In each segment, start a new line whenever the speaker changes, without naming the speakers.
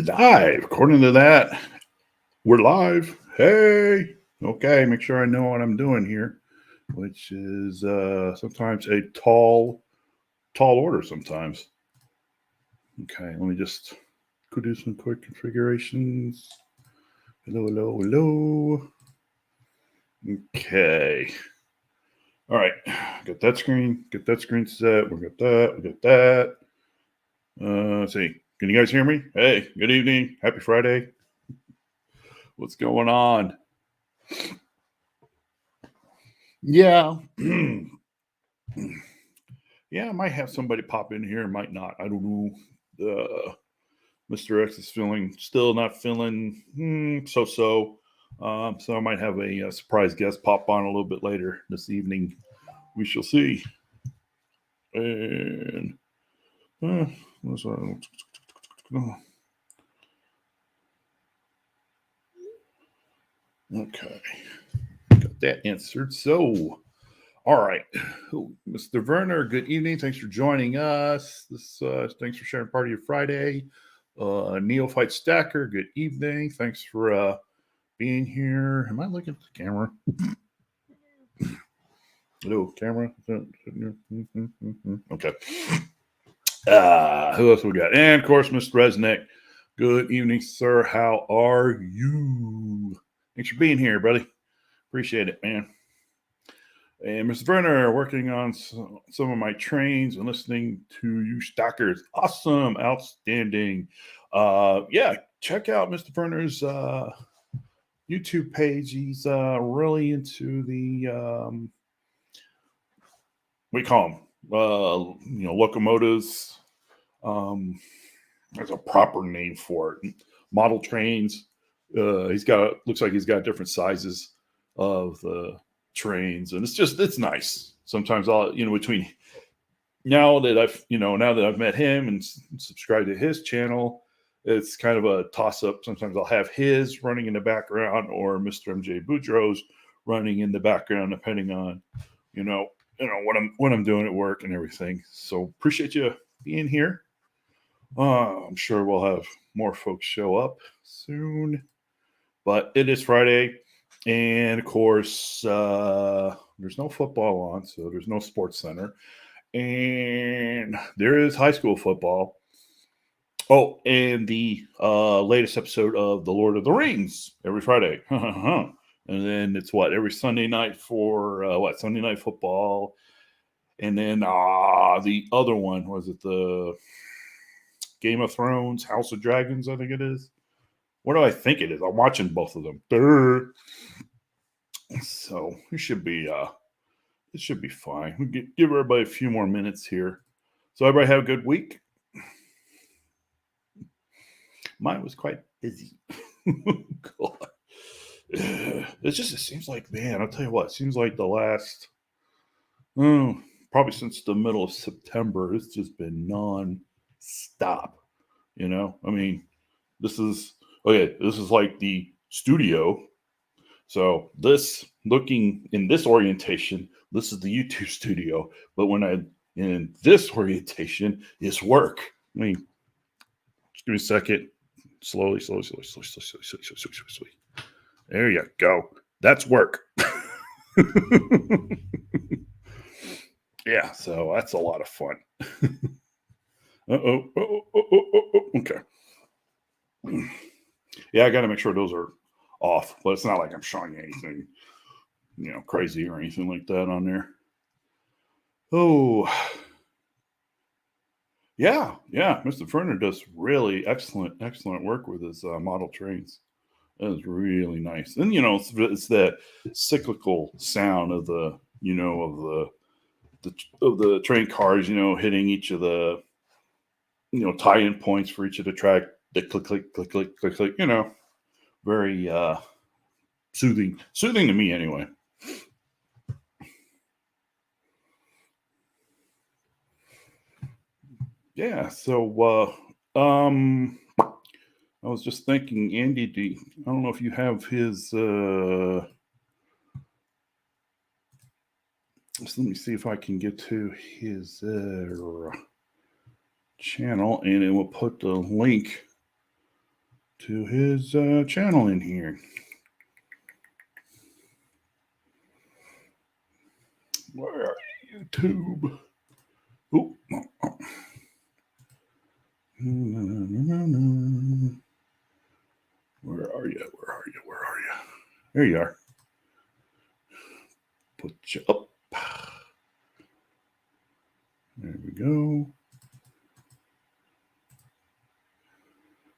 Live. According to that, we're live. Hey. Okay, make sure I know what I'm doing here, which is sometimes a tall order sometimes. Okay, let me just go do some quick configurations. Hello. Okay. All right, got that screen. Get that screen set. We got that. Let's see. Can you guys hear me? Hey, good evening. Happy Friday. What's going on? Yeah. Yeah, I might have somebody pop in here, might not. I don't know. Mr. X is still not feeling so. So I might have a surprise guest pop on a little bit later this evening. We shall see. And okay, got that answered. So, all right, Mr. Werner, good evening. Thanks for joining us. Thanks for sharing part of your Friday. Neophyte Stacker, good evening. Thanks for being here. Am I looking at the camera? Hello, camera. Okay. Who else we got? And of course, Mr. Resnick. Good evening, sir. How are you? Thanks for being here, buddy. Appreciate it, man. And Mr. Werner, working on some of my trains and listening to you stackers. Awesome. Outstanding. Yeah, check out Mr. Werner's YouTube page. He's really into the, what do you call them? Locomotives. There's a proper name for it. Model trains. Looks like he's got different sizes of the trains, and it's nice. Sometimes between now that I've met him and subscribed to his channel, it's kind of a toss up. Sometimes I'll have his running in the background or Mr. MJ Boudreaux's running in the background, depending on what I'm doing at work and everything. So appreciate you being here. I'm sure we'll have more folks show up soon, but it is Friday. And of course, there's no football on, so there's no sports center. And there is high school football. Oh, and the latest episode of The Lord of the Rings every Friday. And then it's every Sunday night for Sunday night football. And then the other one, was it the Game of Thrones, House of Dragons, I think it is. What do I think it is? I'm watching both of them. So it should be fine. We'll give everybody a few more minutes here. So everybody have a good week. Mine was quite busy. God. It seems like, man, I'll tell you what, it seems like the last probably since the middle of September, it's just been non-stop. I mean, this is like the studio. So looking in this orientation, this is the YouTube studio. But in this orientation is work. I mean, just give me a second. Slowly. There you go. That's work. Yeah, so that's a lot of fun. Okay. Yeah, I got to make sure those are off, but it's not like I'm showing anything, crazy or anything like that on there. Oh, yeah. Mr. Ferner does really excellent work with his model trains. That is really nice. And, it's that cyclical sound of the train cars, hitting each of the, tie-in points for each of the track. The click, very soothing to me anyway. Yeah, so I was just thinking, Andy, I don't know if you have his let me see if I can get to his channel, and it will put the link to his channel in here. Where are you, YouTube? Oh. Where are you? There you are. Put you up. There we go.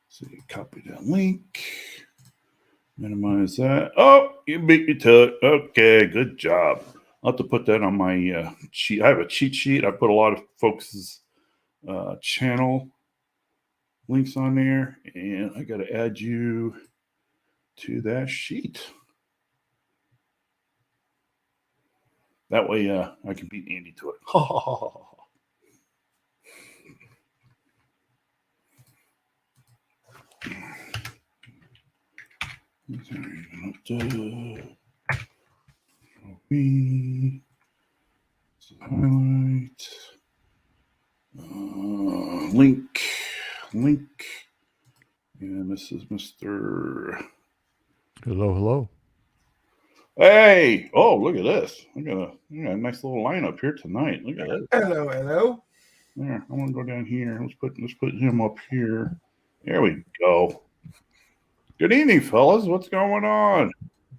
See, copy that link. Minimize that. Oh, you beat me to it. Okay, good job. I'll have to put that on my sheet. I have a cheat sheet. I put a lot of folks' channel links on there, and I got to add you to that sheet. That way I can beat Andy to it. Highlight. Link. And this is Mr.
Hello.
Hey! Oh, look at this. I got a nice little lineup here tonight. Look at that.
Hello.
There, I want to go down here. Let's put him up here. There we go. Good evening, fellas. What's going on?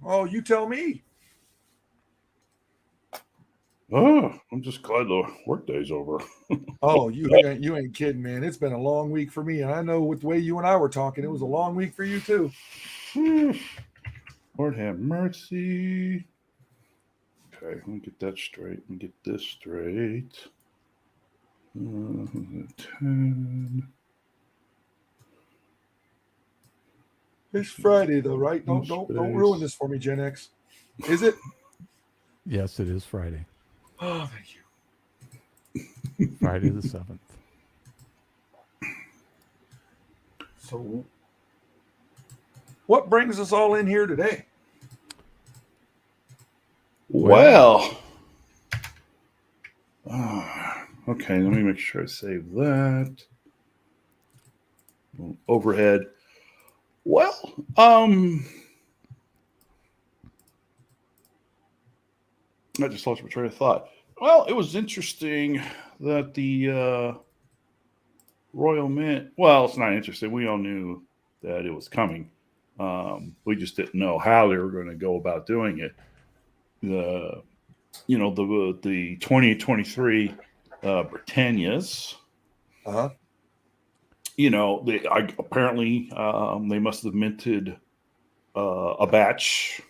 Oh, you tell me.
Oh, I'm just glad the workday's over.
Oh, you ain't kidding, man. It's been a long week for me, and I know with the way you and I were talking, it was a long week for you too.
Lord have mercy. Okay, let me get that straight. Let me get this straight. 10.
It's Friday though, right? Don't ruin this for me, Gen X. Is it?
Yes, it is Friday.
Oh, thank
you. Friday the 7th.
So, what brings us all in here today?
Well, okay, let me make sure I save that. Overhead. Well, I just lost my train of thought. Well, it was interesting that the Royal Mint. Well, it's not interesting. We all knew that it was coming. We just didn't know how they were going to go about doing it. The 2023 Britannias. Apparently they must have minted a batch,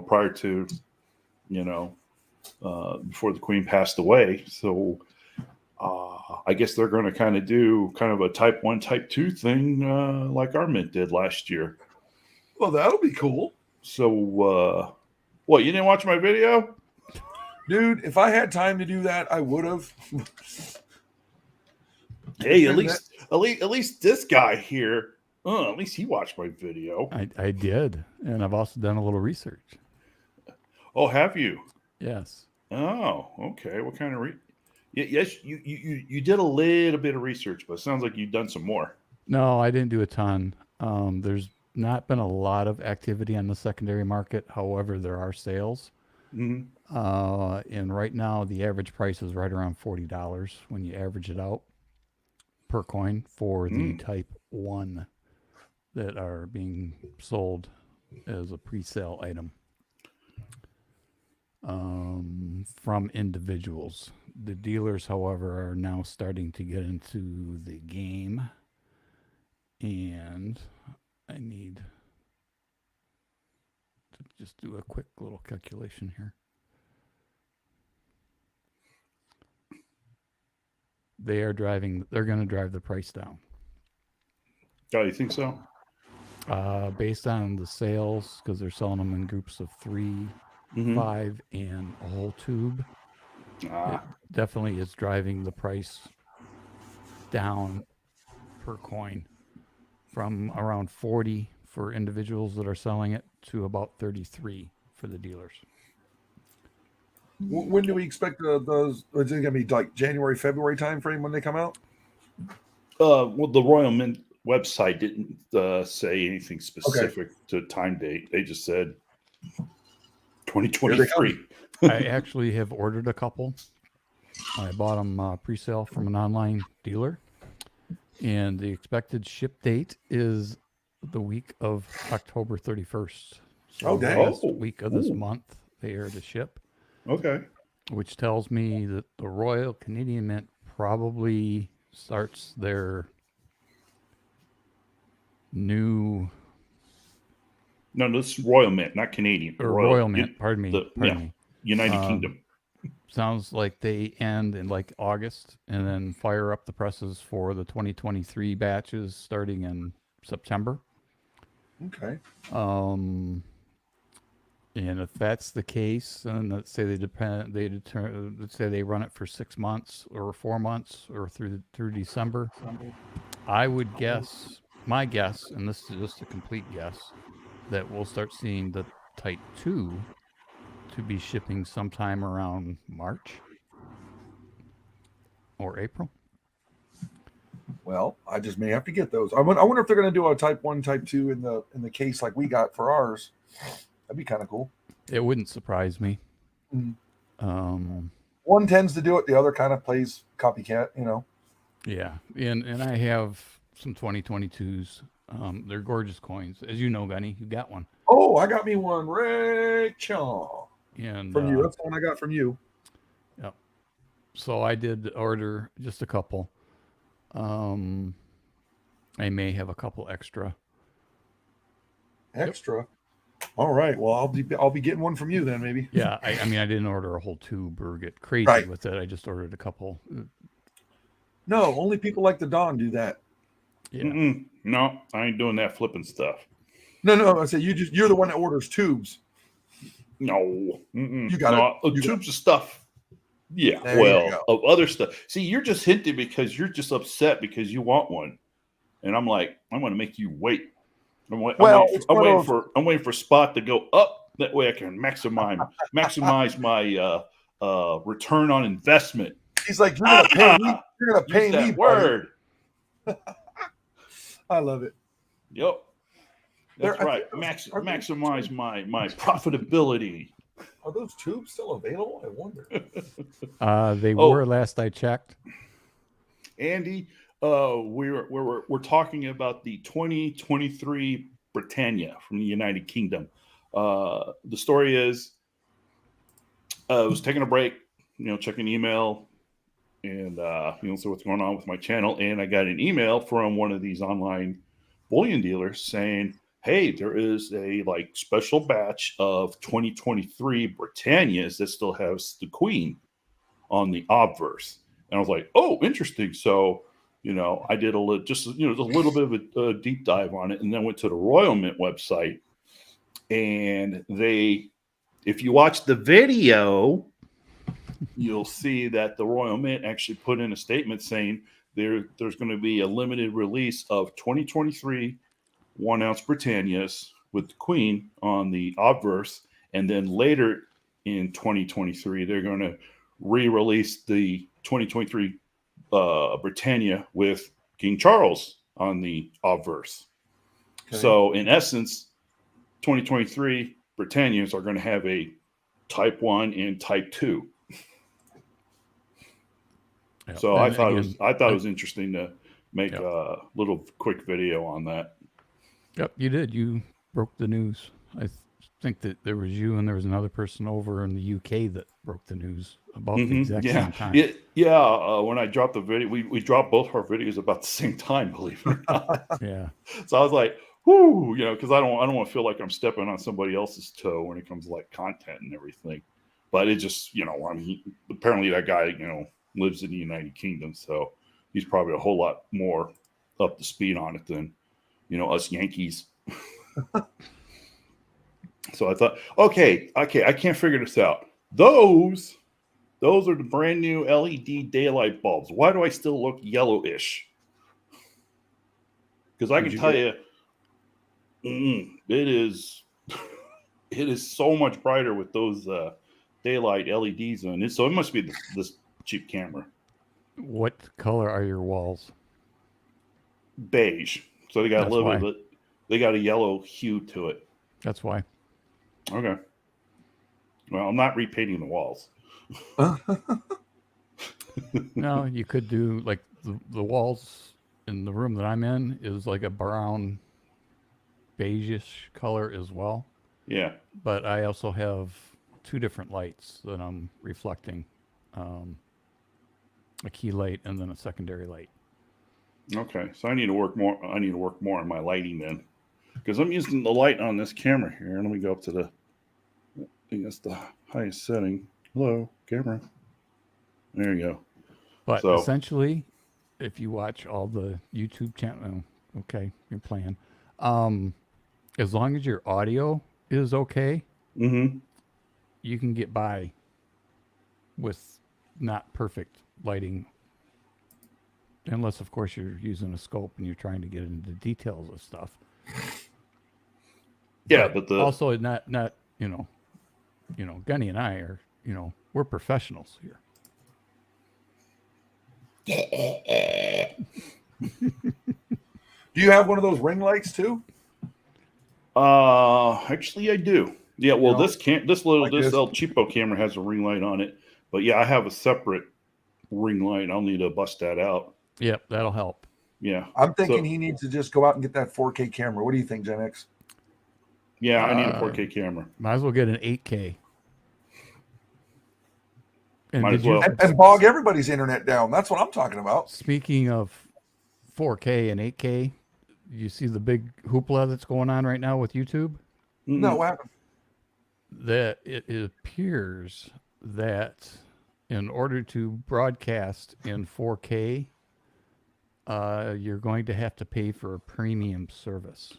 prior to, before the Queen passed away. So I guess they're going to kind of do kind of a type 1, type 2 thing like our mint did last year.
Well, that'll be cool.
So, what, you didn't watch my video?
Dude, if I had time to do that, I would have.
Hey, at least this guy here, at least he watched my video.
I did, and I've also done a little research.
Oh, have you?
Yes.
Oh, okay. What kind of Yes, you did a little bit of research, but it sounds like you've done some more.
No, I didn't do a ton. There's not been a lot of activity on the secondary market. However, there are sales.
Mm-hmm.
And right now, the average price is right around $40 when you average it out per coin for the type 1 that are being sold as a pre-sale item from individuals. The dealers, however, are now starting to get into the game, and I need to just do a quick little calculation here. They're going to drive the price down.
Oh, you think so?
Based on the sales, because they're selling them in groups of 3, 5, and a whole tube. It definitely is driving the price down per coin from around 40 for individuals that are selling it to about 33 for the dealers.
When do we expect those? Is it going to be like January, February time frame when they come out?
Well, the Royal Mint website didn't say anything specific to time date. They just said 2023.
I actually have ordered a couple. I bought them pre-sale from an online dealer, and the expected ship date is the week of October 31st. So the last week of this month, they are to ship.
Okay.
Which tells me that the Royal Canadian Mint probably starts their new...
No, this is Royal Mint, not Canadian.
Or Royal Mint, pardon me.
United Kingdom.
Sounds like they end in like August and then fire up the presses for the 2023 batches starting in September.
Okay.
And if that's the case, and let's say let's say they run it for 6 months or 4 months or through December, I would guess, my guess, and this is just a complete guess, that we'll start seeing the Type 2 to be shipping sometime around March or April.
Well, I just may have to get those. I wonder if they're going to do a Type 1, Type 2 in the case like we got for ours. That'd be kind of cool.
It wouldn't surprise me.
One tends to do it. The other kind of plays copycat, you know.
Yeah. And I have some 2022s. They're gorgeous coins. As you know, Gunny, you got one.
Oh, I got me one, Rachel.
And
from you. That's the one I got from you.
Yep. So I did order just a couple. I may have a couple extra.
Extra? Yep. All right. Well, I'll be getting one from you then, maybe.
Yeah. I mean, I didn't order a whole tube or get crazy with it. I just ordered a couple.
No, only people like the Don do that.
Yeah.
No, I ain't doing that flipping stuff.
No. I said you're the one that orders tubes.
No.
You got it.
Tubes of stuff. Yeah. Of other stuff. See, you're just hinting because you're just upset because you want one, and I'm like, I'm going to make you wait. I'm waiting for Spot to go up. That way I can maximize my return on investment.
He's like, you're going to pay me. You're going to pay me.
Word.
I love it.
Yep. That's right. Maximize my profitability.
Are those tubes still available? I wonder.
They were last I checked.
Andy, we're talking about the 2023 Britannia from the United Kingdom. The story is, I was taking a break, checking email, and see what's going on with my channel, and I got an email from one of these online bullion dealers saying, hey, there is a special batch of 2023 Britannias that still has the Queen on the obverse. And I was like, oh, interesting. So, I did a little bit of a deep dive on it, and then went to the Royal Mint website. And if you watch the video, you'll see that the Royal Mint actually put in a statement saying there's going to be a limited release of 2023 1-ounce Britannias with the Queen on the obverse, and then later in 2023 they're going to re-release the 2023 Britannia with King Charles on the obverse. Okay. So in essence, 2023 Britannias are going to have a Type 1 and Type 2. Yep. So I thought it was interesting to make a little quick video on that.
Yep, you did. You broke the news. I think that there was you and there was another person over in the UK that broke the news about the exact same time.
When I dropped the video, we dropped both our videos about the same time, believe it or not.
Yeah.
So I was like, whoo, because I don't want to feel like I'm stepping on somebody else's toe when it comes to content and everything. But it just, apparently that guy, lives in the United Kingdom, so he's probably a whole lot more up to speed on it than us Yankees. So I thought, okay, I can't figure this out. Those are the brand new LED daylight bulbs. Why do I still look yellowish? Because I can tell you, it is so much brighter with those daylight LEDs on it. So it must be this cheap camera.
What color are your walls?
Beige. So they got
That's
a little
why.
bit. They got a yellow hue to it.
That's why.
Okay. Well, I'm not repainting the walls.
No, you could do like the walls in the room that I'm in is like a brown beigeish color as well.
Yeah.
But I also have 2 different lights that I'm reflecting, a key light and then a secondary light.
Okay. So I need to work more. I need to work more on my lighting then, because I'm using the light on this camera here. Let me go up to the. I think that's the highest setting. Hello, camera. There you go.
But
So
essentially, if you watch all the YouTube channel, okay, you're playing. As long as your audio is okay, you can get by with not perfect lighting. Unless, of course, you're using a scope and you're trying to get into details of stuff.
yeah, but the
also not Gunny and I are we're professionals here.
Do you have one of those ring lights too?
actually I do. Yeah, well,
You know,
this little
like
this
this?
El Cheapo camera has a ring light on it, but yeah, I have a separate ring light. I'll need to bust that out.
Yep, that'll help.
Yeah,
I'm thinking
so,
he needs to just go out and get that 4K camera. What do you think, Gen X?
yeah, I need a 4K camera.
Might as well get an 8K. And
Might
did
as well.
And bog everybody's internet down. That's what I'm talking about.
Speaking of 4K and 8K, you see the big hoopla that's going on right now with YouTube?
No, what happened?
That it appears that in order to broadcast in 4K, you're going to have to pay for a premium service.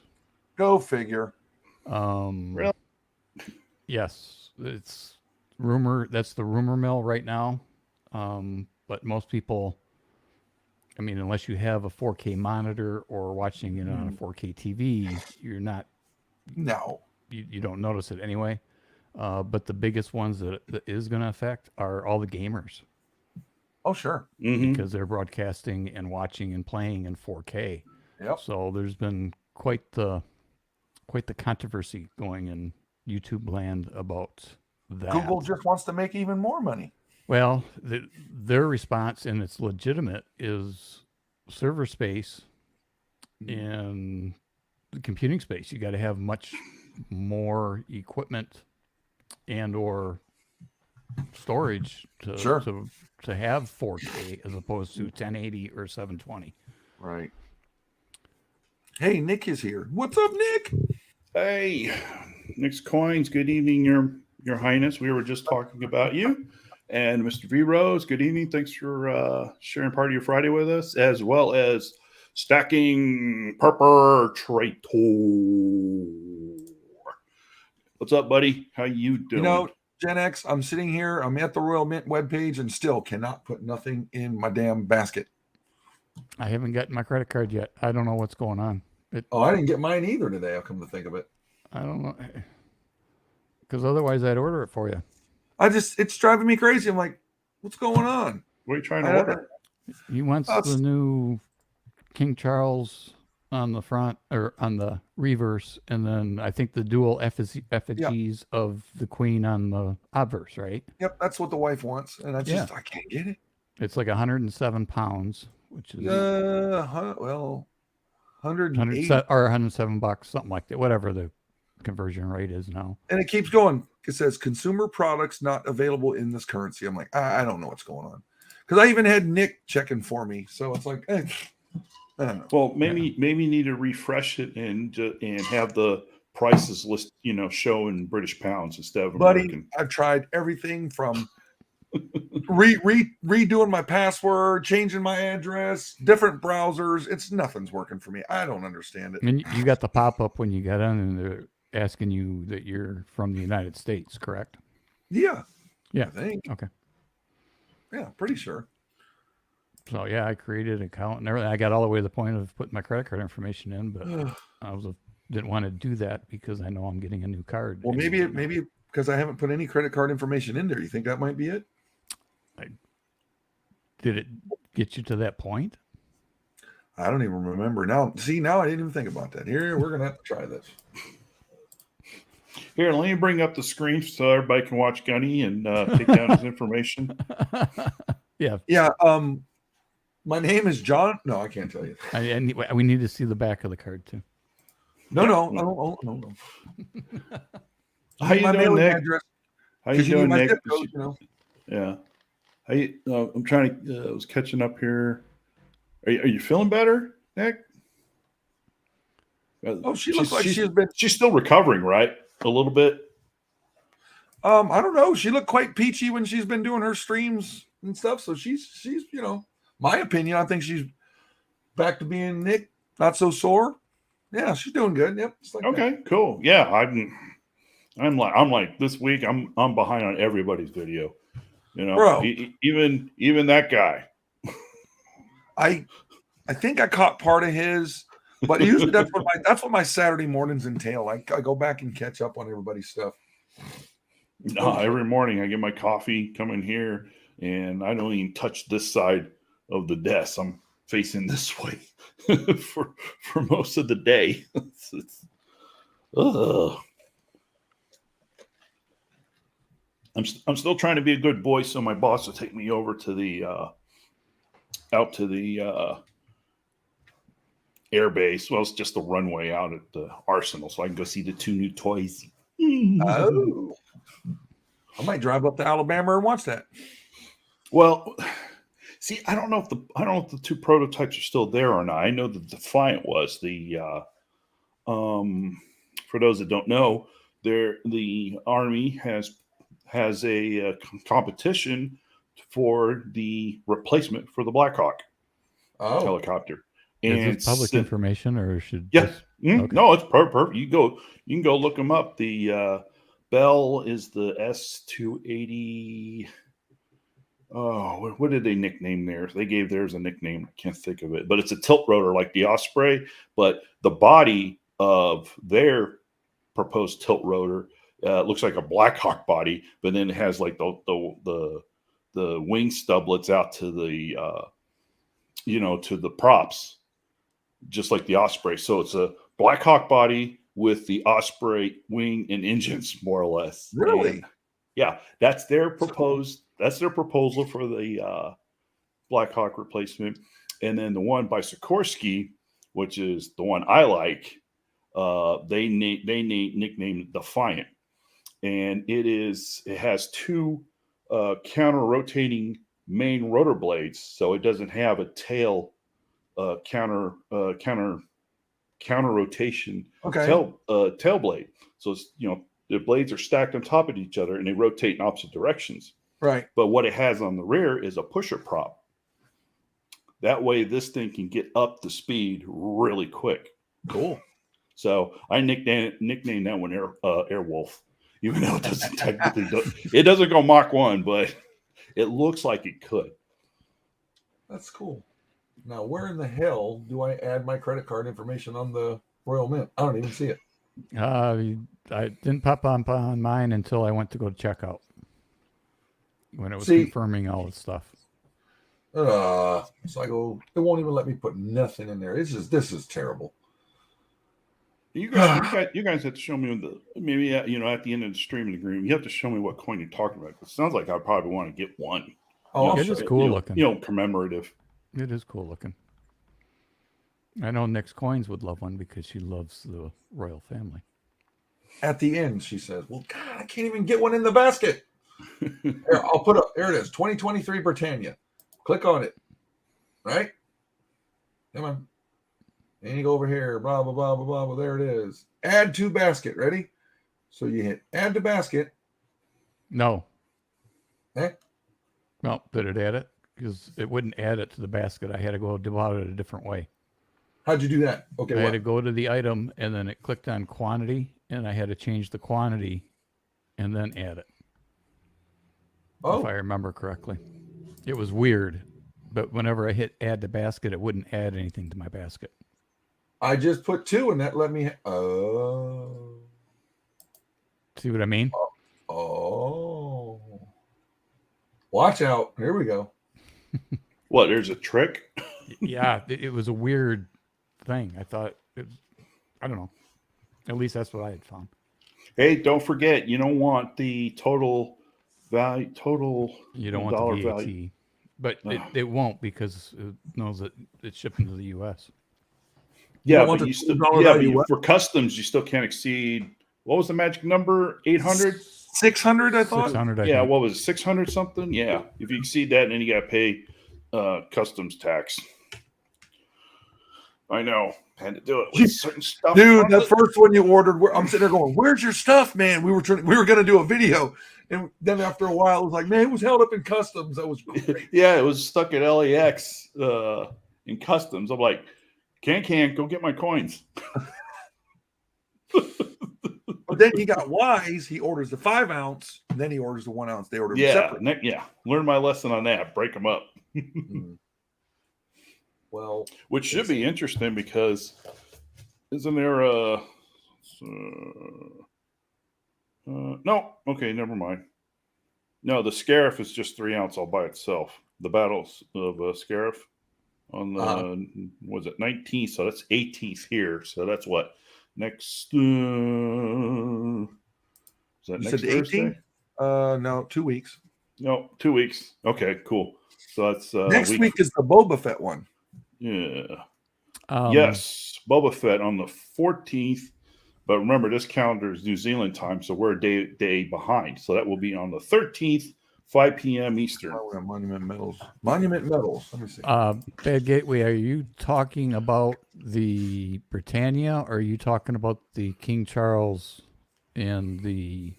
Go figure.
Really?
Yes, it's rumor. That's the rumor mill right now. But most people, I mean, unless you have a 4K monitor or watching it on a 4K TV, you're not.
No.
You don't notice it anyway. But the biggest ones that is going to affect are all the gamers.
Oh, sure.
Because they're broadcasting and watching and playing in 4K.
Yep.
So there's been quite the controversy going in YouTube land about that.
Google just wants to make even more money.
Well, their response, and it's legitimate, is server space and the computing space. You got to have much more equipment and or storage to have 4K as opposed to 1080 or 720.
Right. Hey, Nick is here. What's up, Nick?
Hey, Nick's Coins. Good evening, Your Highness. We were just talking about you. And Mr. V Rose, good evening. Thanks for sharing part of your Friday with us, as well as Stacking Perpetrator. What's up, buddy? How you doing?
You know, Gen X, I'm sitting here. I'm at the Royal Mint webpage and still cannot put nothing in my damn basket.
I haven't gotten my credit card yet. I don't know what's going on.
I didn't get mine either today. I'll come to think of it.
I don't know. Because otherwise I'd order it for you.
It's driving me crazy. I'm like, what's going on?
What are you trying to order?
He wants the new King Charles on the front or on the reverse, and then I think the dual effigies of the Queen on the obverse, right?
Yep, that's what the wife wants, and I can't get it.
It's like 107 pounds, which is
180
or 107 bucks, something like that, whatever the conversion rate is now.
And it keeps going. It says consumer products not available in this currency. I'm like, I don't know what's going on, because I even had Nick checking for me, so it's like, I don't know.
Well, maybe you need to refresh it and have the prices list, show in British pounds instead of American.
I've tried everything from redoing my password, changing my address, different browsers. Nothing's working for me. I don't understand it.
And you got the pop-up when you got on, and they're asking you that you're from the United States, correct?
Yeah.
Yeah.
I think.
Okay.
Yeah, pretty sure.
So yeah, I created an account and everything. I got all the way to the point of putting my credit card information in, but didn't want to do that because I know I'm getting a new card.
Well, maybe because I haven't put any credit card information in there. You think that might be it?
Did it get you to that point?
I don't even remember now. See, now I didn't even think about that. Here, we're gonna have to try this.
Here, let me bring up the screen so everybody can watch Gunny and take down his information.
Yeah.
Yeah. My name is John. No, I can't tell you.
We need to see the back of the card too.
No,
Yeah.
no, no.
How you
my
doing,
mailing
Nick?
address.
How you doing,
my
Nick?
zip code, you know.
Yeah. I'm trying to. I was catching up here. Are you feeling better, Nick?
Oh, she looks like she's been.
She's still recovering, right? A little bit.
I don't know. She looked quite peachy when she's been doing her streams and stuff. So she's my opinion. I think she's back to being Nick, not so sore. Yeah, she's doing good. Yep. Like
okay,
that.
Cool. Yeah, I'm like this week. I'm behind on everybody's video. You know,
bro.
Even that guy.
I think I caught part of his, but usually that's what my Saturday mornings entail. I go back and catch up on everybody's stuff.
No, every morning I get my coffee, come in here, and I don't even touch this side of the desk. I'm facing this way for most of the day. I'm still trying to be a good boy, so my boss will take me over to the out to the air base. Well, it's just the runway out at the Arsenal, so I can go see the 2 new toys.
Oh, I might drive up to Alabama and watch that.
Well, see, I don't know if the 2 prototypes are still there or not. I know the Defiant was the. For those that don't know, the Army has a competition for the replacement for the Black Hawk helicopter. And
is this public information, or should?
Yeah,
okay.
No, it's perfect. You can go look them up. The Bell is the S280. Oh, what did they nickname theirs? They gave theirs a nickname. I can't think of it, but it's a tilt rotor like the Osprey. But the body of their proposed tilt rotor looks like a Black Hawk body, but then it has like the wing stublets out to the to the props, just like the Osprey. So it's a Black Hawk body with the Osprey wing and engines, more or less.
Really?
And yeah, that's their proposed. That's their proposal for the Black Hawk replacement. And then the one by Sikorsky, which is the one I like, they nicknamed Defiant, and it has 2 counter rotating main rotor blades, so it doesn't have a tail counter rotation tail blade. So it's the blades are stacked on top of each other and they rotate in opposite directions.
Right.
But what it has on the rear is a pusher prop. That way, this thing can get up to speed really quick.
Cool.
So I nicknamed that one Airwolf, even though it doesn't technically it doesn't go Mach 1, but it looks like it could.
That's cool. Now, where in the hell do I add my credit card information on the Royal Mint? I don't even see it.
I didn't pop up on mine until I went to go to checkout when it was confirming all the stuff.
So I go, it won't even let me put nothing in there. This is terrible.
You guys have to show me maybe at the end of the streaming agreement. You have to show me what coin you're talking about. It sounds like I probably want to get one.
Oh,
it is cool looking.
Commemorative.
It is cool looking. I know Nick's Coins would love one because she loves the royal family.
At the end, she says, "Well, God, I can't even get one in the basket." Here, I'll put up. There it is, 2023 Britannia. Click on it. Right? Come on. And you go over here, blah, blah, blah, blah, blah. Well, there it is. Add to basket. Ready? So you hit add to basket.
No.
Eh?
No, did it add it? Because it wouldn't add it to the basket. I had to go about it a different way.
How'd you do that? Okay.
I had to go to the item and then it clicked on quantity and I had to change the quantity and then add it. If I remember correctly. It was weird, but whenever I hit add to basket, it wouldn't add anything to my basket.
I just put 2 and that let me.
See what I mean?
Watch out. Here we go.
What? There's a trick?
Yeah, it was a weird thing. I thought, I don't know. At least that's what I had found.
Hey, don't forget, you don't want the total value, total
You don't want
dollar
the VAT,
value.
but it won't because it knows that it's shipping to the U.S.
You
Yeah,
don't want
but
the
you still,
$12
yeah, but
value
you,
what?
for customs, you still can't exceed. What was the magic number? 800.
600, I thought.
600, I
Yeah,
think.
what was it? 600 something? Yeah, if you exceed that, then you got to pay customs tax. I know, had to do it with certain stuff.
Dude, that first one you ordered, I'm sitting there going, "Where's your stuff, man?" We were going to do a video, and then after a while, it was like, "Man, it was held up in customs." That was great.
Yeah, it was stuck at LAX in customs. I'm like, can go get my coins.
But then he got wise. He orders the 5 ounce, and then he orders the 1 ounce. They order them separate.
Yeah. Learn my lesson on that. Break them up.
Well,
which should be interesting because isn't there a no? Okay, never mind. No, the Scarif is just 3 ounce all by itself. The battles of Scarif on the was it 19th? So that's 18th here. So that's what next. Is that
you
next
said
Thursday?
18th? No, 2 weeks.
No, 2 weeks. Okay, cool. So that's
next week is the Boba Fett one.
Yeah. Yes, Boba Fett on the 14th. But remember, this calendar is New Zealand time, so we're a day behind. So that will be on the 13th, 5 p.m. Eastern.
Oh, Monument Metals. Monument Metals. Let me see.
Bad Gateway, are you talking about the Britannia, or are you talking about the King Charles and the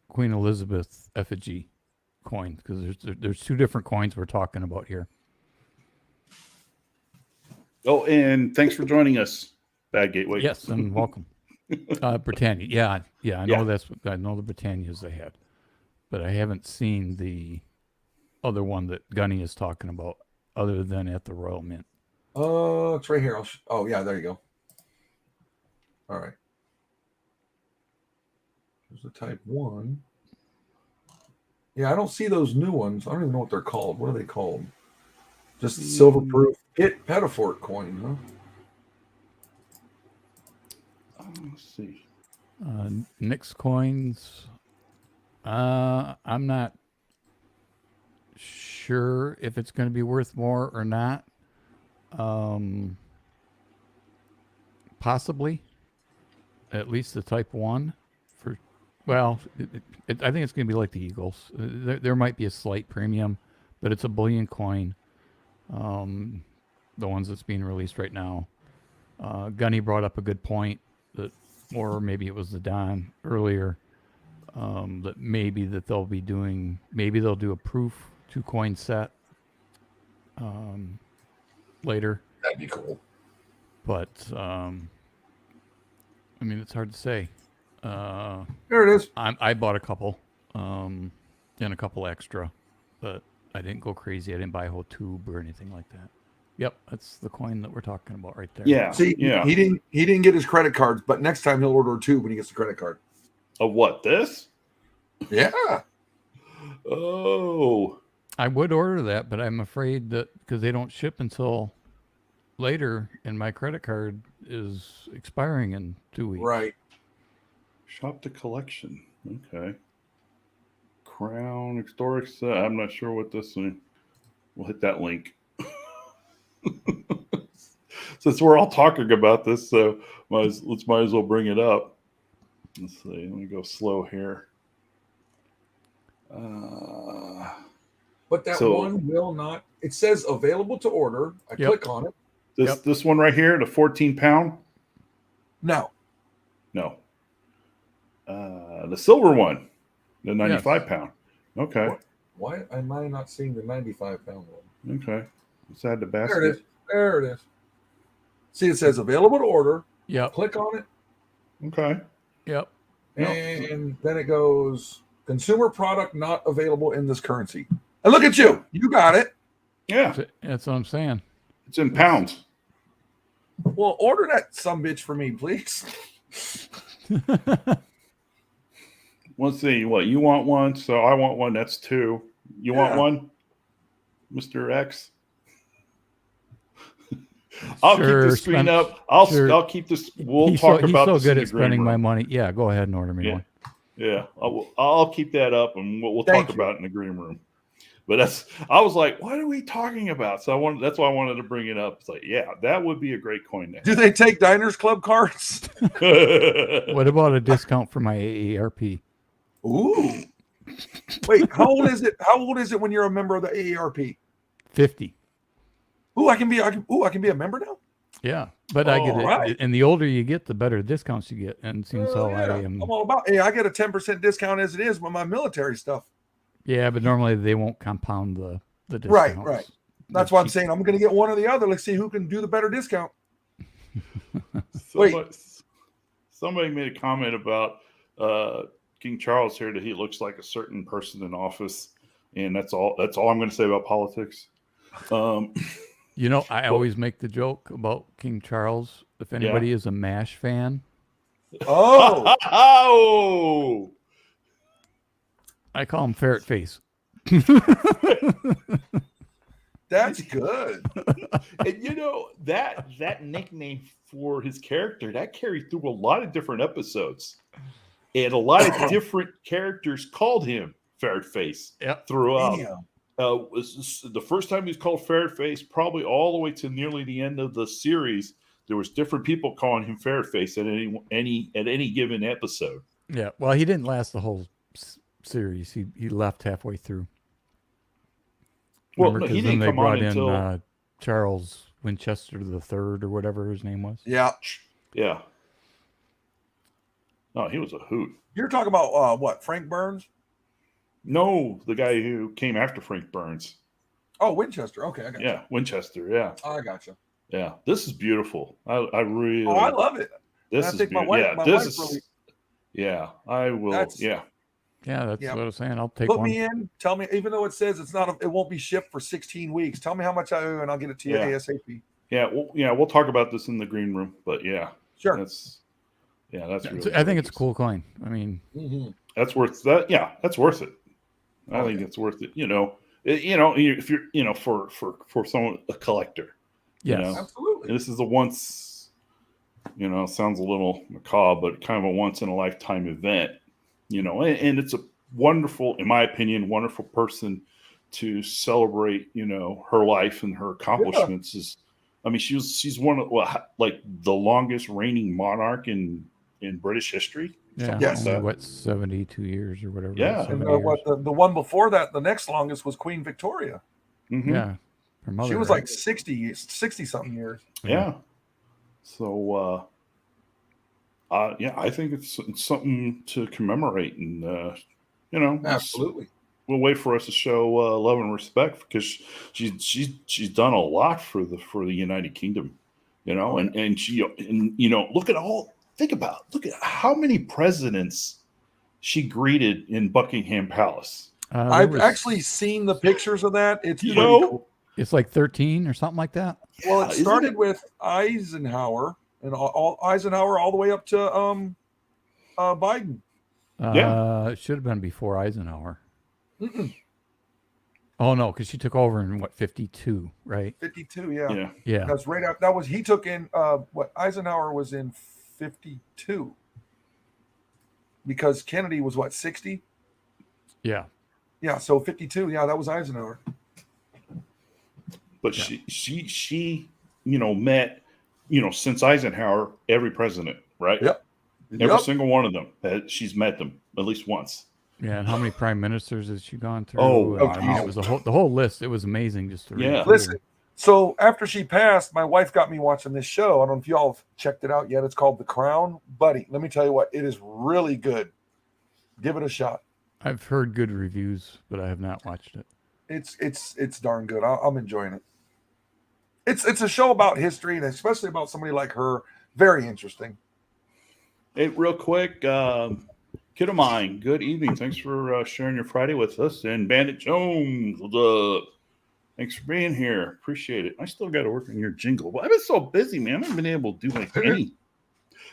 Queen Elizabeth effigy coin? Because there's 2 different coins we're talking about here.
Oh, and thanks for joining us, Bad Gateway.
Yes, and welcome. Britannia. Yeah. I know I know the Britannias they had, but I haven't seen the other one that Gunny is talking about, other than at the Royal Mint.
It's right here. Oh, yeah, there you go. All right. There's the Type 1. Yeah, I don't see those new ones. I don't even know what they're called. What are they called? Just silver proof Petafort coin, huh?
Let's see.
Nick's coins. I'm not sure if it's going to be worth more or not. Possibly. At least the Type 1. I think it's going to be like the Eagles. There might be a slight premium, but it's a bullion coin. The ones that's being released right now. Gunny brought up a good point or maybe it was the Don earlier, that maybe they'll do a proof 2 coin set later.
That'd be cool.
But I mean, it's hard to say.
There it is.
I bought a couple, and a couple extra, but I didn't go crazy. I didn't buy a whole tube or anything like that. Yep, that's the coin that we're talking about right there.
Yeah. See, he didn't get his credit cards, but next time he'll order a tube when he gets the credit card.
Of what, this?
Yeah.
Oh.
I would order that, but I'm afraid that because they don't ship until later, and my credit card is expiring in 2 weeks.
Right.
Shop the collection. Okay. Crown historic set. I'm not sure what this one. We'll hit that link. Since we're all talking about this, so might as well bring it up. Let's see. Let me go slow here.
But that one will not. It says available to order. I click on it.
This one right here, the 14 pound.
No.
The silver one, the 95 pound. Okay.
Why am I not seeing the 95 pound one?
Okay. Let's add the basket.
There it is. See, it says available to order.
Yep.
Click on it.
Okay.
Yep.
And then it goes consumer product not available in this currency. And look at you. You got it.
Yeah.
That's what I'm saying.
It's in pounds.
Well, order that sumbitch for me, please.
Let's see. What, you want one? So I want one. That's 2. You want one, Mr. X? I'll keep the screen up. I'll keep this. We'll talk about this.
He's so good at spending my money. Yeah, go ahead and order me one.
Yeah, I'll keep that up, and we'll talk about it in the green room. But I was like, what are we talking about? So that's why I wanted to bring it up. It's like, yeah, that would be a great coin to have.
Do they take Diners Club cards?
What about a discount for my AARP?
Ooh. Wait, how old is it? How old is it when you're a member of the AARP?
50.
Ooh, I can be a member now?
Yeah, but I get it. Right. And the older you get, the better discounts you get. And since I'm
all about. Hey, I get a 10% discount as it is with my military stuff.
Yeah, but normally they won't compound the discounts.
Right. That's why I'm saying I'm going to get one or the other. Let's see who can do the better discount.
Somebody made a comment about King Charles here that he looks like a certain person in office, and that's all I'm going to say about politics.
I always make the joke about King Charles. If anybody is a MASH fan, I call him Ferret Face.
That's good.
And that nickname for his character that carried through a lot of different episodes, and a lot of different characters called him Ferret Face throughout. The first time he was called Ferret Face, probably all the way to nearly the end of the series, there was different people calling him Ferret Face at any given episode.
Yeah, well, he didn't last the whole series. He left halfway through. Remember,
he didn't come on until
in Charles Winchester III or whatever his name was.
Yeah.
No, he was a hoot.
You're talking about what? Frank Burns?
No, the guy who came after Frank Burns.
Oh, Winchester. Okay, I got you.
Yeah, Winchester. Yeah.
Oh, I got you.
Yeah, this is beautiful. I really.
Oh, I love it.
This is beautiful. Yeah, I will.
Yeah, that's what I was saying. I'll take
Put
one.
me in. Tell me, even though it says it won't be shipped for 16 weeks. Tell me how much I owe, and I'll get it to you ASAP.
Yeah, we'll talk about this in the green room. But
sure.
That's really.
I think it's a cool coin. I mean,
that's worth that. Yeah, that's worth it. I think it's worth it. If you're for someone a collector.
Yes,
absolutely.
And this is a once. Sounds a little macabre, but kind of a once in a lifetime event. And it's a wonderful, in my opinion, wonderful person to celebrate, her life and her accomplishments. She's one of the longest reigning monarch in British history.
Yeah,
yes.
72 years or whatever.
Yeah, and the one before that, the next longest was Queen Victoria.
Mm-hmm.
Yeah,
her mother, she was like 60 something years.
Yeah. So, I think it's something to commemorate, and
absolutely.
We'll wait for us to show love and respect, because she's done a lot for the United Kingdom, look at how many presidents she greeted in Buckingham Palace.
I've actually seen the pictures of that. It's pretty cool.
It's like 13 or something like that.
Well, it started with Eisenhower. And all Eisenhower all the way up to Biden.
It should have been before Eisenhower.
Mm-mm.
Oh no, because she took over in 52, right?
52,
yeah.
That's right up. He took in Eisenhower was in 52, because Kennedy was 60.
Yeah.
So 52. Yeah, that was Eisenhower.
But she met. Since Eisenhower, every president, right?
Yep.
Every single one of them, she's met them at least once.
Yeah, and how many prime ministers has she gone through?
It
was the whole list. It was amazing just to read.
Yeah.
Listen, so after she passed, my wife got me watching this show. I don't know if y'all have checked it out yet. It's called The Crown. Buddy, let me tell you what, it is really good. Give it a shot.
I've heard good reviews, but I have not watched it.
It's darn good. I'm enjoying it. It's a show about history, and especially about somebody like her. Very interesting.
Hey, real quick, kid of mine, good evening. Thanks for sharing your Friday with us. And Bandit Jones, thanks for being here. Appreciate it. I still got to work on your jingle. Well, I've been so busy, man. I haven't been able to do any.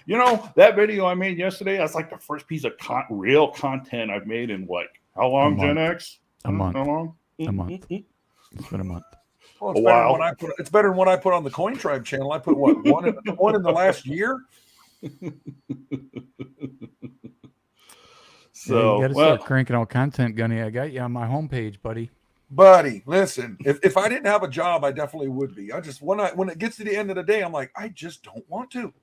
That video I made yesterday, that's like the first piece of real content I've made in how long, Gen X?
A month.
How long?
A month. It's been a month.
Well, it's
a
better than
while.
what I put. It's better than what I put on the Coin Tribe channel. I put what one in the last year.
So you got to start cranking out content, Gunny. I got you on my homepage, buddy.
Buddy, listen. If I didn't have a job, I definitely would be. I just when it gets to the end of the day, I'm like, I just don't want to.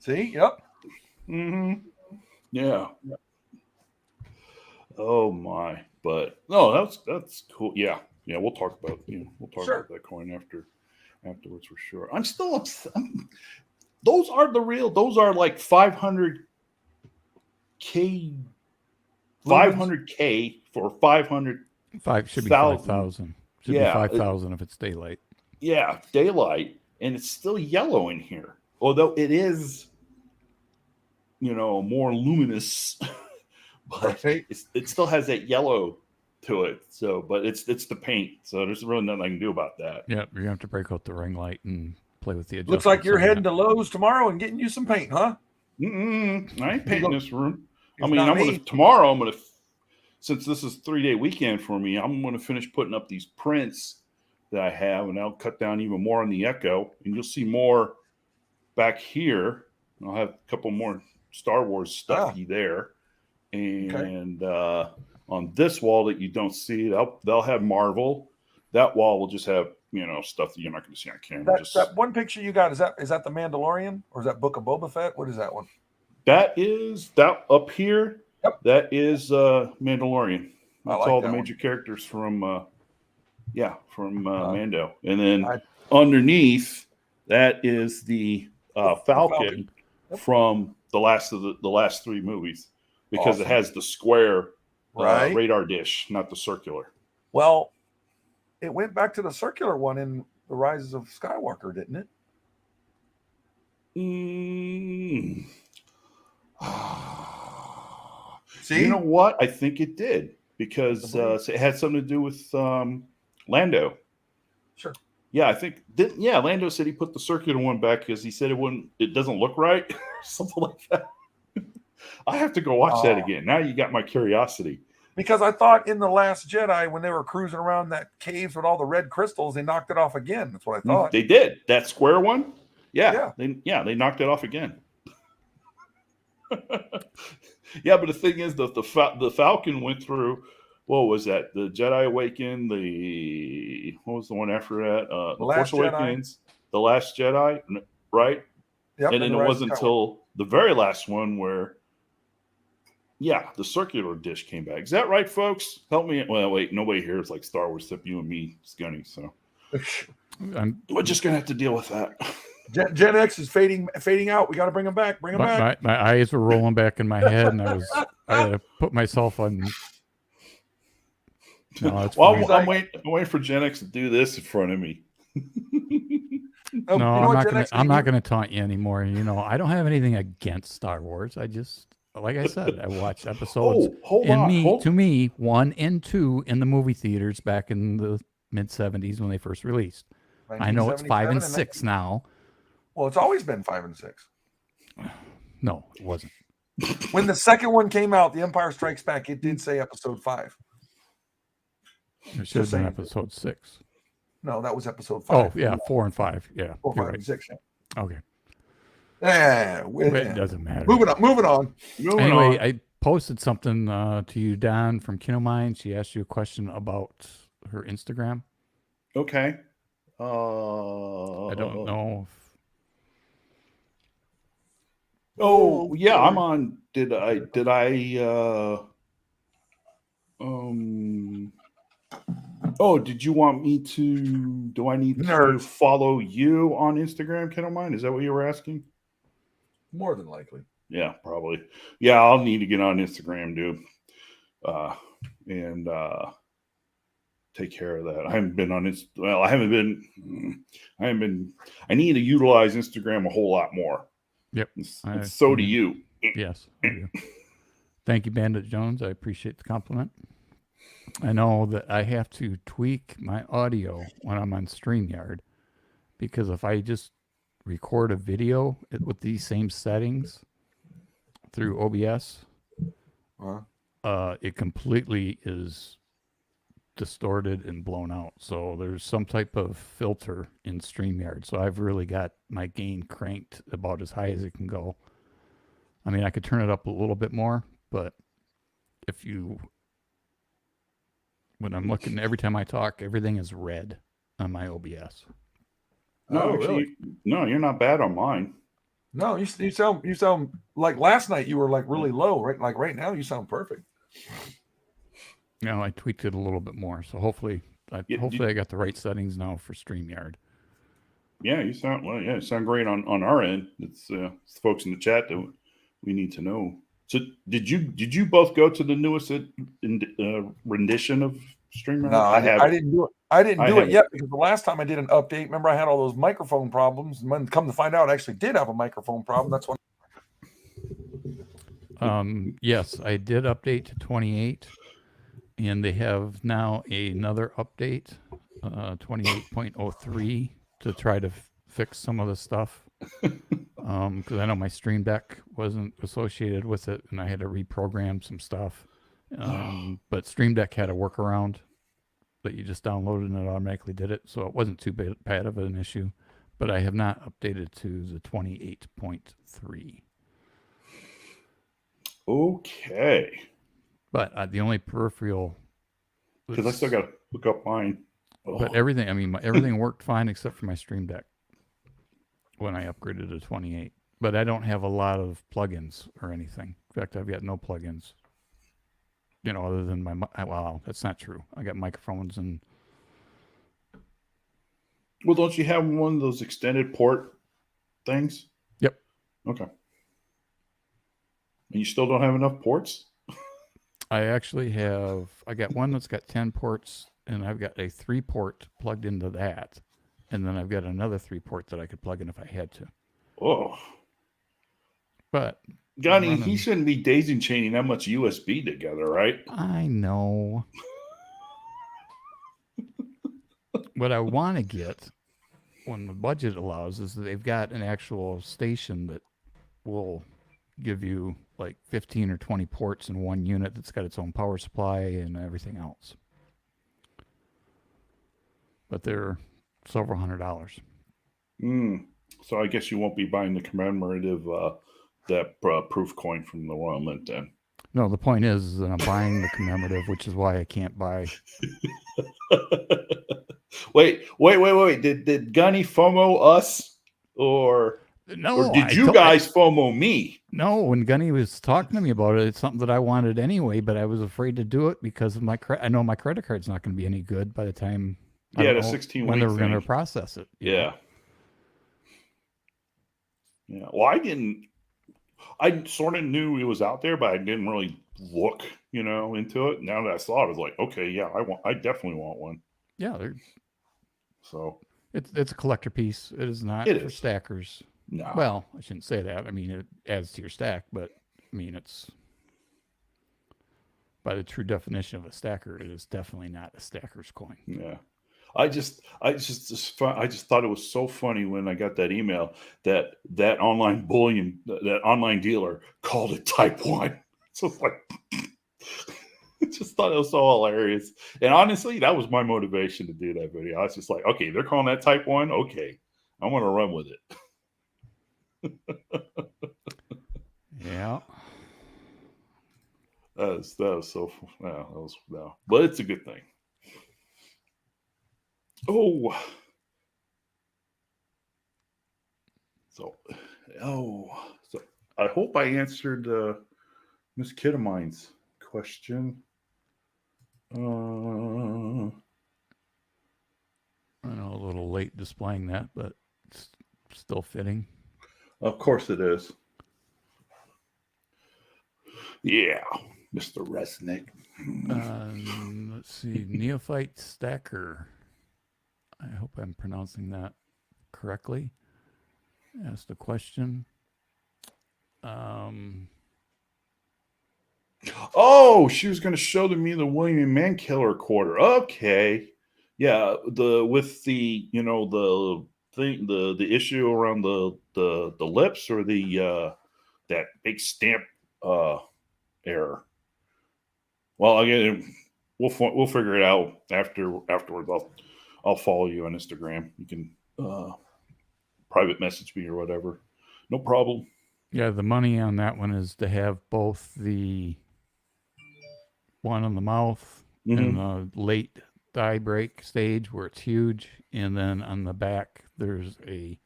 See? Yep.
Mm-hmm. Yeah. Oh my! But no, that's cool. Yeah. We'll talk about about that coin afterwards for sure. I'm still upset. Those are the real. Those are like 500K. 500K for 500.
Should be 5,000. Should be 5,000 if it's daylight.
Yeah, daylight, and it's still yellow in here. Although it is, more luminous, but it still has that yellow to it. So, but it's the paint. So there's really nothing I can do about that.
Yeah, you're gonna have to break out the ring light and play with the adjustments.
Looks like you're heading to Lowe's tomorrow and getting you some paint, huh?
I ain't painting this room. I mean, tomorrow, since this is 3-day weekend for me, I'm going to finish putting up these prints that I have, and I'll cut down even more on the Echo, and you'll see more back here. I'll have a couple more Star Wars stuffy there. And on this wall that you don't see, they'll have Marvel. That wall will just have, stuff that you're not going to see on camera.
That one picture you got, is that the Mandalorian, or is that Book of Boba Fett? What is that one?
That is that up here.
Yep.
That is Mandalorian. That's all the major characters from Mando. And then underneath that is the Falcon from the last 3 movies, because it has the square radar dish, not the circular.
Well, it went back to the circular one in The Rises of Skywalker, didn't it? See?
You know what? I think it did, because it had something to do with Lando.
Sure.
Yeah, I think Lando said he put the circular one back because he said it doesn't look right, something like that. I have to go watch that again. Now you got my curiosity.
Because I thought in The Last Jedi, when they were cruising around that cave with all the red crystals, they knocked it off again. That's what I thought.
They did. That square one? Yeah. They knocked it off again. Yeah, but the thing is, the Falcon went through, what was that? The Jedi Awakened, what was the one after that? The Force Awakens, The Last Jedi, right?
Yep,
and then it wasn't until the very last one where, the circular dish came back. Is that right, folks? Help me. Well, wait, nobody here is like Star Wars except you and me, Scunny. So we're just going to have to deal with that.
Gen X is fading out. We got to bring them back. Bring them back.
My eyes were rolling back in my head, and I had to put myself on. No,
I'm waiting for Gen X to do this in front of me.
I'm not gonna taunt you anymore. I don't have anything against Star Wars. I just, like I said, I watched episodes to me 1 and 2 in the movie theaters back in the mid 70s when they first released. I know it's 5 and 6 now.
Well, it's always been 5 and 6.
No, it wasn't.
When the second one came out, The Empire Strikes Back, it did say episode 5.
It should have been episode 6.
No, that was episode 5.
Oh, yeah, 4 and 5. Yeah.
4, 5, and 6. Yeah.
Okay.
It
doesn't matter.
Moving on.
Anyway, I posted something to you, Don, from Kinomine. She asked you a question about her Instagram.
Okay.
I don't know if...
Oh, yeah, I'm on. Did I did you want me to, do I need to follow you on Instagram, Kinomine? Is that what you were asking?
More than likely.
Yeah, probably. Yeah, I'll need to get on Instagram, dude. And take care of that. I haven't been on I need to utilize Instagram a whole lot more.
Yep.
So do you.
Yes. I do. Thank you, Bandit Jones. I appreciate the compliment. I know that I have to tweak my audio when I'm on StreamYard, because if I just record a video with these same settings through OBS, it completely is distorted and blown out. So there's some type of filter in StreamYard. So I've really got my gain cranked about as high as it can go. I mean, I could turn it up a little bit more, but when I'm looking, every time I talk, everything is red on my OBS.
No, actually,
really?
no, you're not bad on mine.
No, you sound like last night you were like really low, right? Like right now you sound perfect.
No, I tweaked it a little bit more, so hopefully I got the right settings now for StreamYard.
Yeah, you sound you sound great on our end. It's the folks in the chat that we need to know. So did you both go to the newest rendition of StreamYard?
No, I didn't do it. I didn't do it yet because the last time I did an update, remember I had all those microphone problems, and when come to find out, I actually did have a microphone problem. That's when.
Yes, I did update to 28, and they have now another update, 28.03, to try to fix some of the stuff. Because I know my Stream Deck wasn't associated with it, and I had to reprogram some stuff. But Stream Deck had a workaround that you just downloaded and it automatically did it, so it wasn't too bad of an issue. But I have not updated to the 28.3.
Okay.
But the only peripheral,
because I still got to look up mine.
But everything, I mean, everything worked fine except for my Stream Deck when I upgraded to 28. But I don't have a lot of plugins or anything. In fact, I've got no plugins. Other than wow, that's not true. I got microphones and.
Well, don't you have one of those extended port things?
Yep.
Okay. And you still don't have enough ports?
I actually have. I got one that's got 10 ports, and I've got a 3-port plugged into that, and then I've got another 3-port that I could plug in if I had to.
Oh.
But
Gunny, he shouldn't be daisy chaining that much USB together, right?
I know. What I want to get, when the budget allows, is that they've got an actual station that will give you like 15 or 20 ports in one unit that's got its own power supply and everything else. But they're several $100s.
So I guess you won't be buying the commemorative that proof coin from the Royal Mint then.
No, the point is that I'm buying the commemorative, which is why I can't buy.
Wait. Did Gunny FOMO us or did you guys FOMO me?
No, when Gunny was talking to me about it, it's something that I wanted anyway, but I was afraid to do it because of my I know my credit card's not going to be any good by the time
the 16
when they were going to process it.
Yeah. Well, I sort of knew it was out there, but I didn't really look, into it. Now that I saw it, I was like, okay, yeah, I definitely want one.
Yeah,
so
it's a collector piece. It is not for stackers.
No.
Well, I shouldn't say that. I mean, it adds to your stack, but I mean, it's by the true definition of a stacker, it is definitely not a stacker's coin.
Yeah. I just thought it was so funny when I got that email that online bullion, that online dealer called it Type 1. So it's like, I just thought it was so hilarious. And honestly, that was my motivation to do that video. I was just like, okay, they're calling that Type 1. Okay, I want to run with it.
Yeah.
That was so, but it's a good thing. So I hope I answered Miss Kittamine's question.
I know, a little late displaying that, but it's still fitting.
Of course it is. Yeah, Mr. Resnick.
Let's see, Neophyte Stacker. I hope I'm pronouncing that correctly. Asked a question.
Oh, she was going to show me the William Mankiller quarter. Okay, yeah, with the the thing, the issue around the lips or the that big stamp error. Well, again, we'll figure it out afterwards. I'll follow you on Instagram. You can private message me or whatever. No problem.
Yeah, the money on that one is to have both the one on the mouth and the late die break stage where it's huge, and then on the back there's a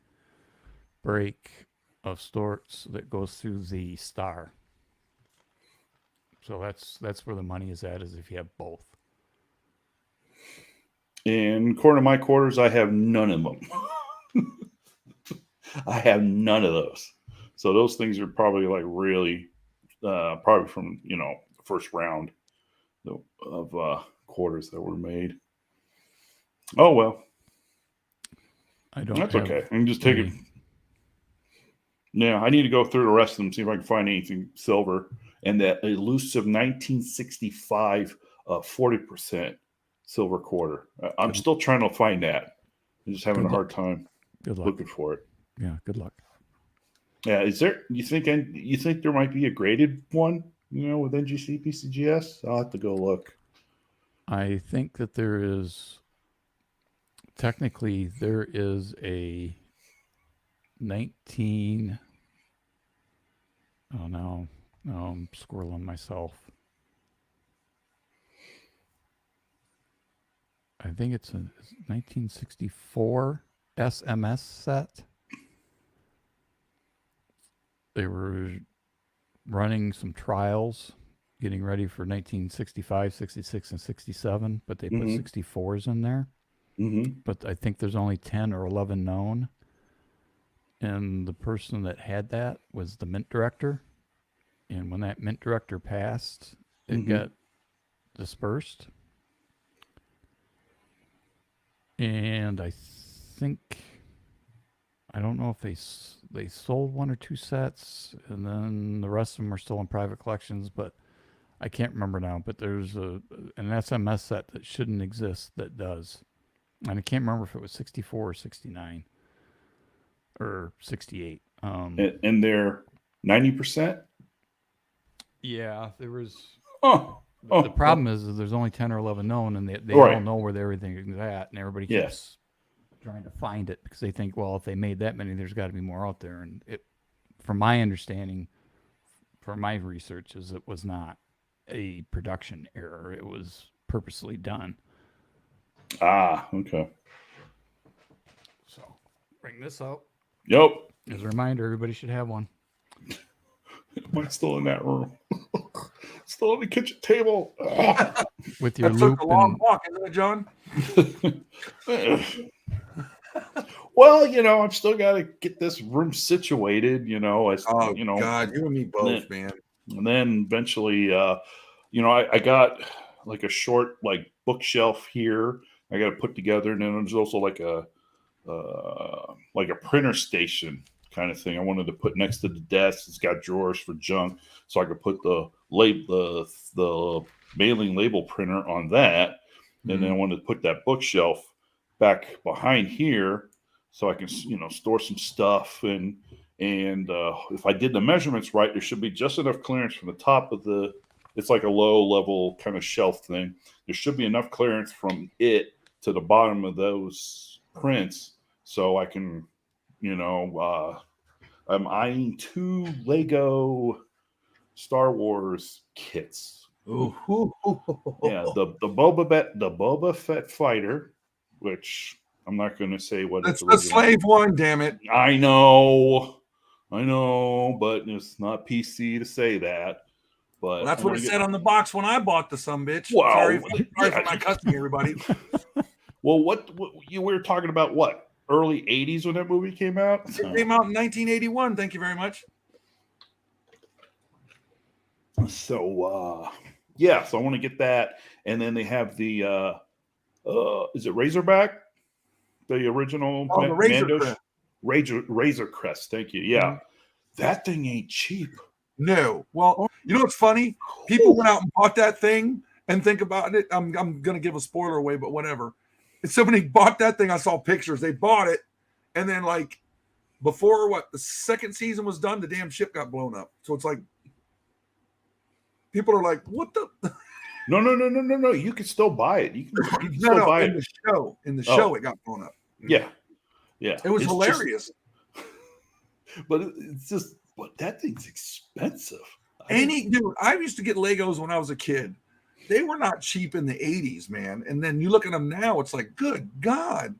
break of sorts that goes through the star. So that's where the money is at, is if you have both.
And according to my quarters, I have none of them. I have none of those. So those things are probably like really, probably from the first round of quarters that were made. Oh well, that's okay. I can just take it. Yeah, I need to go through the rest of them, see if I can find anything silver. And that elusive 1965 40% silver quarter. I'm still trying to find that. I'm just having a hard time looking for it.
Yeah, good luck.
Yeah, is there? You think there might be a graded one? With NGC PCGS? I'll have to go look.
I think that there is. Technically, there is a 19. Oh no, I'm squirreling myself. I think it's a 1964 SMS set. They were running some trials, getting ready for 1965, 66, and 67, but they put 64s in there. But I think there's only 10 or 11 known. And the person that had that was the mint director. And when that mint director passed, it got dispersed. And I don't know if they sold one or two sets, and then the rest of them are still in private collections, but I can't remember now. But there's an SMS set that shouldn't exist that does. And I can't remember if it was 64 or 69 or 68.
And they're 90%?
Yeah, there was.
The
problem is there's only 10 or 11 known, and they all know where everything is at, and everybody keeps trying to find it because they think, well, if they made that many, there's got to be more out there. And from my understanding, from my research, is it was not a production error. It was purposely done.
Okay.
So, bring this out.
Yep.
As a reminder, everybody should have one.
Am I still in that room? Still on the kitchen table.
With your
that
loop.
Took a long walk, isn't it, John?
Well, I've still got to get this room situated.
God, you and me both, man.
And then eventually, I got like a short bookshelf here. I got to put together, and then there's also like a printer station kind of thing I wanted to put next to the desk. It's got drawers for junk, so I could put the mailing label printer on that. And then I wanted to put that bookshelf back behind here so I can store some stuff. And if I did the measurements right, there should be just enough clearance from the top of it's like a low level kind of shelf thing. There should be enough clearance from it to the bottom of those prints so I can I'm eyeing 2 Lego Star Wars kits.
Ooh.
Yeah, the Boba Fett fighter, which I'm not going to say what
it's the slave one, damn it.
I know, but it's not PC to say that. But
that's what it said on the box when I bought the sumbitch.
Wow.
Sorry for my cussing, everybody.
Well, what you were talking about? What? Early 80s when that movie came out?
It came out in 1981. Thank you very much.
So, so I want to get that. And then they have the, is it Razorback? The original?
The
Razor Crest. Thank you. Yeah. Mm-hmm. That thing ain't cheap.
No. Well, you know what's funny? People went out and bought that thing and think about it. I'm going to give a spoiler away, but whatever. If somebody bought that thing, I saw pictures. They bought it, and then before the second season was done, the damn ship got blown up. So it's like people are like, "What the?"
No. You can still buy it. You can still buy
in
it.
In the show, it got blown up.
Yeah.
It was hilarious.
But it's just, but that thing's expensive.
Dude, I used to get Legos when I was a kid. They were not cheap in the 80s, man. And then you look at them now, it's like, good God.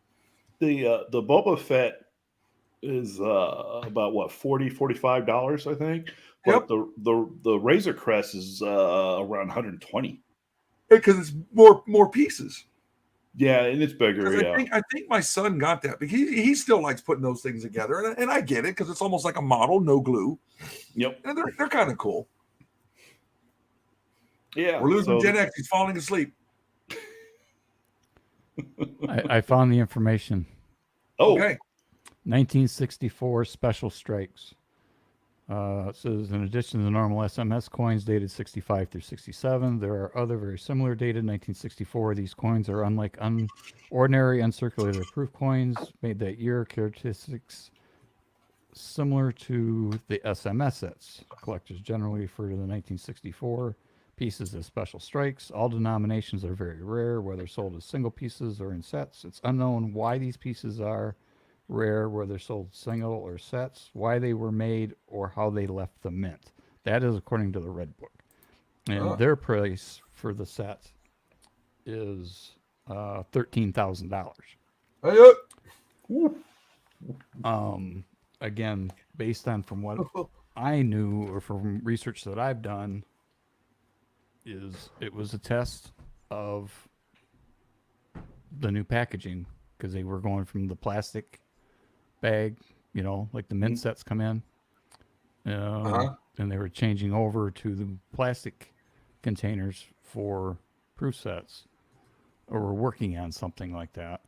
The Boba Fett is about what, $45, I think. But the Razor Crest is around 120.
Because it's more pieces.
Yeah, and it's bigger. Yeah.
I think my son got that because he still likes putting those things together, and I get it because it's almost like a model, no glue.
Yep.
And they're kind of cool.
Yeah.
We're losing Gen X. He's falling asleep.
I found the information.
Oh.
Okay.
1964 special strikes. It says, in addition to the normal SMS coins dated 65 through 67, there are other very similar dated 1964. These coins are unlike ordinary uncirculated approved coins made that year, characteristics similar to the SMS sets. Collectors generally refer to the 1964 pieces as special strikes. All denominations are very rare, whether sold as single pieces or in sets. It's unknown why these pieces are rare, whether sold single or sets, why they were made, or how they left the mint. That is according to the Red Book. And their price for the set is $13,000. Again, based on from what I knew or from research that I've done, it was a test of the new packaging because they were going from the plastic bag, like the mint sets come in, and they were changing over to the plastic containers for proof sets, or were working on something like that.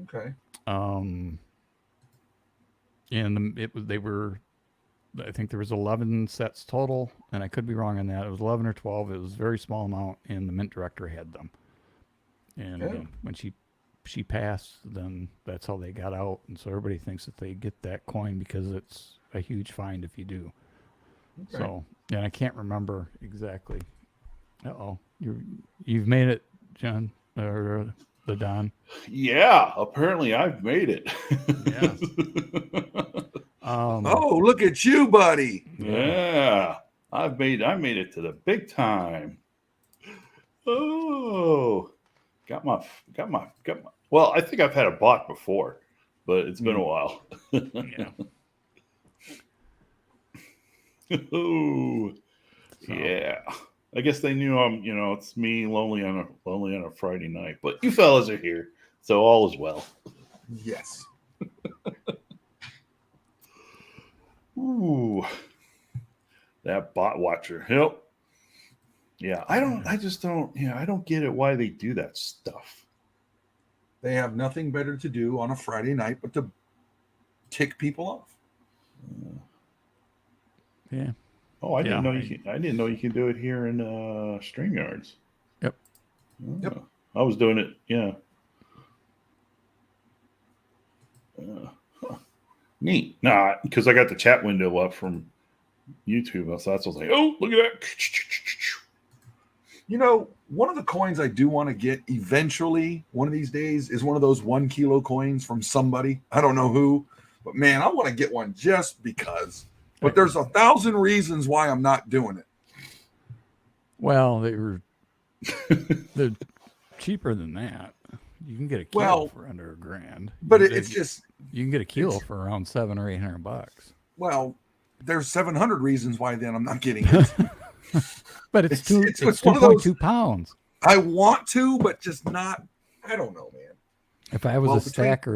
Okay.
And I think there was 11 sets total, and I could be wrong on that. It was 11 or 12. It was a very small amount, and the mint director had them. And when she passed, then that's how they got out. And so everybody thinks that they get that coin because it's a huge find if you do. Okay. So, and I can't remember exactly. You've made it, John, or the Don.
Yeah, apparently I've made it.
Yeah.
Look at you, buddy.
Yeah. I made it to the big time. Oh. Got my. Well, I think I've had a bot before, but it's been a while.
Yeah.
Oh, yeah. I guess they knew it's me lonely on a Friday night, but you fellas are here, so all is well.
Yes.
Ooh, that bot watcher. Yep. Yeah, I don't get it why they do that stuff.
They have nothing better to do on a Friday night but to tick people off.
Yeah.
Oh, I didn't know you can do it here in StreamYards.
Yep.
Yep.
I was doing it. Yeah. Neat. Nah, because I got the chat window up from YouTube. So that's what I was like, oh, look at that.
One of the coins I do want to get eventually, one of these days, is one of those 1 kilo coins from somebody. I don't know who, but man, I want to get one just because. But there's 1,000 reasons why I'm not doing it.
Well, they're cheaper than that. You can get a kilo for under $1,000.
But it's just
you can get a kilo for around $700 or $800.
Well, there's 700 reasons why then I'm not getting it.
But it's 2.2 pounds.
I want to, but just not. I don't know, man.
If I was a stacker,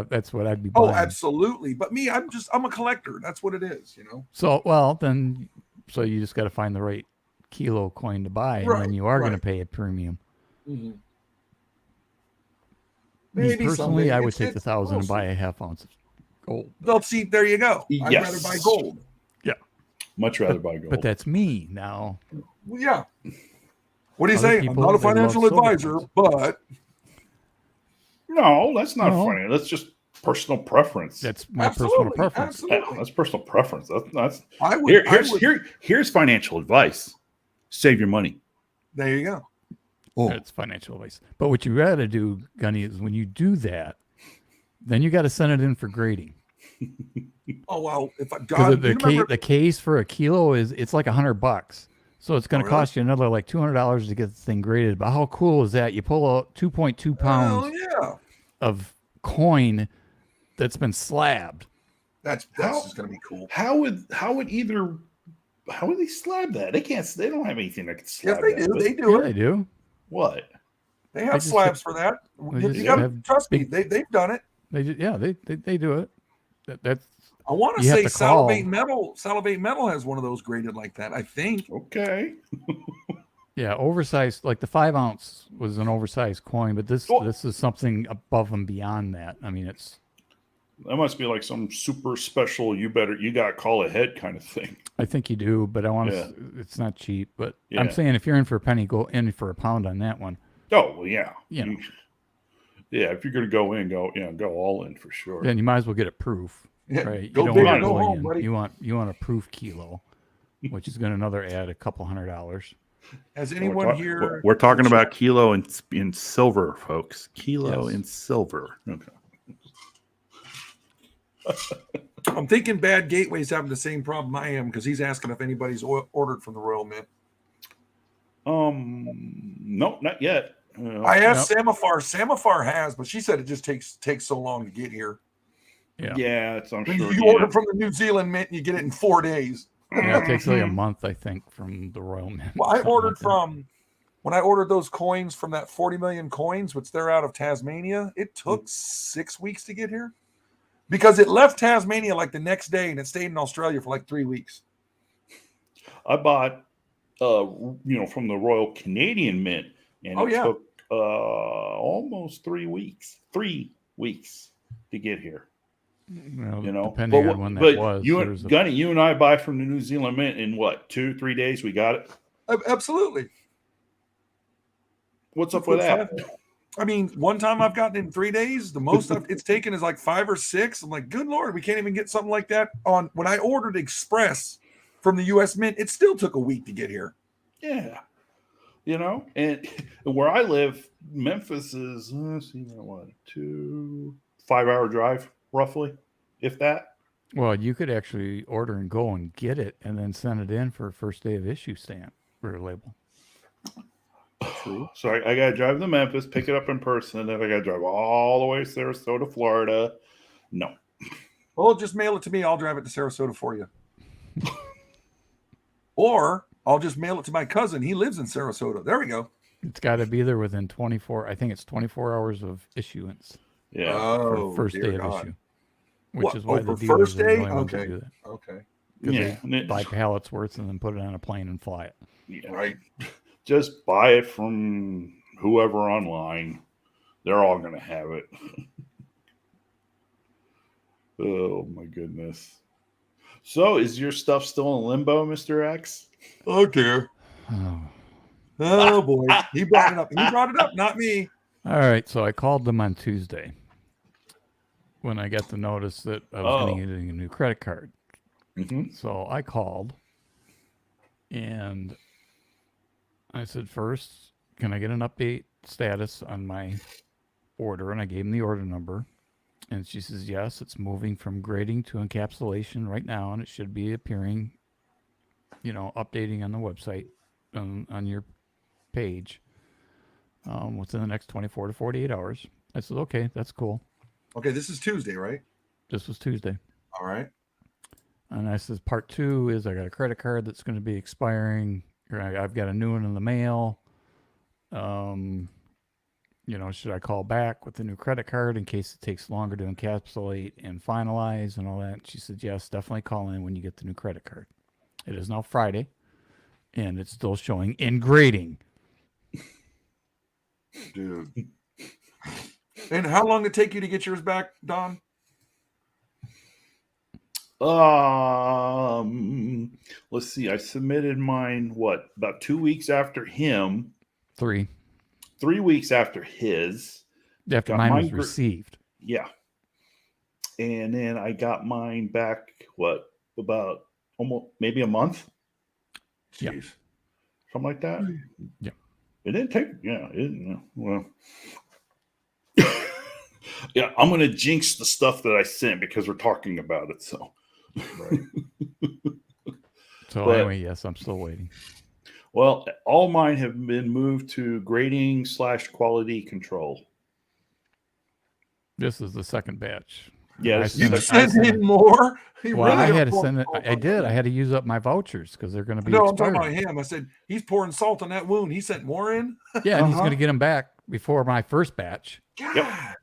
that's what I'd be buying.
Oh, absolutely. But me, I'm a collector. That's what it is,
So, so you just got to find the right kilo coin to buy, and then you are going to pay a premium.
Mm-hmm.
Maybe personally, I would take the 1,000 and buy a half ounce of gold.
Well, see, there you go. I'd rather buy gold.
Yeah, much rather buy gold.
But that's me now.
Well, yeah. What do you say? I'm not a financial advisor, but
no, that's not funny. That's just personal preference.
That's my personal preference.
Yeah, that's personal preference. That's.
I would.
Here's financial advice. Save your money.
There you go. Oh,
It's financial advice. But what you got to do, Gunny, is when you do that, then you got to send it in for grading.
oh well. If I
Because
God,
the case for a kilo it's like $100. So it's going to
really?
cost you another like $200 to get the thing graded. But how cool is that? You pull out 2.2 pounds
yeah.
of coin that's been slabbed.
That's just gonna be cool.
How would they slab that? They can't. They don't have anything that can slab
Yes, they
that.
do.
but
They do
Yeah,
it.
they do.
What?
They have
just
slabs for that.
they
You
just
got to
have
trust me.
big-
They've done it.
They do it. That's
I want to
You have
say
to call.
Salivate Metal has one of those graded like that. I think.
Okay.
yeah, oversized. Like the 5 ounce was an oversized coin, but this is something above and beyond that. I mean,
That must be like some super special. You got to call ahead kind of thing.
I think you do, but I want to. It's not cheap, but I'm saying if you're in for a penny, go in for a pound on that one.
Oh well, yeah.
You know.
Yeah, if you're going to go in, go all in for sure.
Then you might as well get a proof,
Yeah,
right?
go
you don't
big
want
or go
bullion.
home, buddy.
You want a proof kilo, which is going to another add a couple $100.
Has anyone here?
We're talking about kilo in silver, folks. Kilo
Yes.
in silver. Okay.
I'm thinking Bad Gateway's having the same problem I am because he's asking if anybody's ordered from the Royal Mint.
No, not yet.
I asked Samaphar. Samaphar has, but she said it just takes so long to get here.
Yeah, I'm
When
sure.
you order from the New Zealand Mint, you get it in 4 days.
Yeah, it takes like a month, I think, from the Royal Mint.
Well, I ordered when I ordered those coins from that 40 million coins, which they're out of Tasmania. It took 6 weeks to get here because it left Tasmania like the next day and it stayed in Australia for like 3 weeks.
I bought, from the Royal Canadian Mint, and it took almost 3 weeks. 3 weeks to get here.
Depending on when that was.
Gunny, you and I buy from the New Zealand Mint in what, 2-3 days? We got it.
Absolutely.
What's up with that?
I mean, one time I've gotten it in 3 days. The most it's taken is like 5 or 6. I'm like, good Lord, we can't even get something like that on. When I ordered Express from the U.S. Mint, it still took a week to get here.
Yeah. And where I live, Memphis is 5-hour drive, roughly, if that.
Well, you could actually order and go and get it and then send it in for a first day of issue stamp or label.
True. So I got to drive to Memphis, pick it up in person, and then I got to drive all the way to Sarasota, Florida. No.
Well, just mail it to me. I'll drive it to Sarasota for you. Or I'll just mail it to my cousin. He lives in Sarasota. There we go.
It's got to be there within 24. I think it's 24 hours of issuance.
Yeah.
For first day of issue. Which is why the
for
dealers
first
are the
day?
only ones that
Okay.
do that.
Okay.
They buy pallets worth and then put it on a plane and fly it.
Yeah. Right. Just buy it from whoever online. They're all going to have it. Oh, my goodness. So, is your stuff still in limbo, Mr. X?
Oh, dear. Oh, boy. He brought it up. He brought it up, not me.
All right. So, I called them on Tuesday when I got the notice that I was going to get a new credit card.
Mm-hmm.
So, I called and I said, first, can I get an update status on my order? And I gave him the order number. And she says, yes, it's moving from grading to encapsulation right now. And it should be appearing, updating on the website on your page within the next 24 to 48 hours. I said, okay, that's cool.
Okay, this is Tuesday, right?
This was Tuesday.
All right.
And I says, part 2 is I got a credit card that's going to be expiring. I've got a new one in the mail. Should I call back with the new credit card in case it takes longer to encapsulate and finalize and all that? She said, yes, definitely call in when you get the new credit card. It is now Friday, and it's still showing in grading.
Dude. And how long did it take you to get yours back, Don?
Let's see. I submitted mine, about 2 weeks after him?
3
weeks after his.
After mine was received.
Yeah. And then I got mine back, about almost maybe a month?
Yeah.
Something like that?
Yeah.
It didn't take. Yeah, it didn't. Well, yeah, I'm gonna jinx the stuff that I sent because we're talking about it. So,
Right.
So
But-
anyway, yes, I'm still waiting.
well, all mine have been moved to grading / quality control.
This is the second batch.
Yeah,
I
this is-
You
sent it-
sent in more. He
Well,
really
I
gonna
had to
pour
send it.
salt
I
on
did.
that
I had to use up my vouchers because they're going to be
No, I'm
expired.
talking about him. I said he's pouring salt on that wound. He sent more in.
Yeah, and he's
Uh-huh.
going to get them back before my first batch.
God.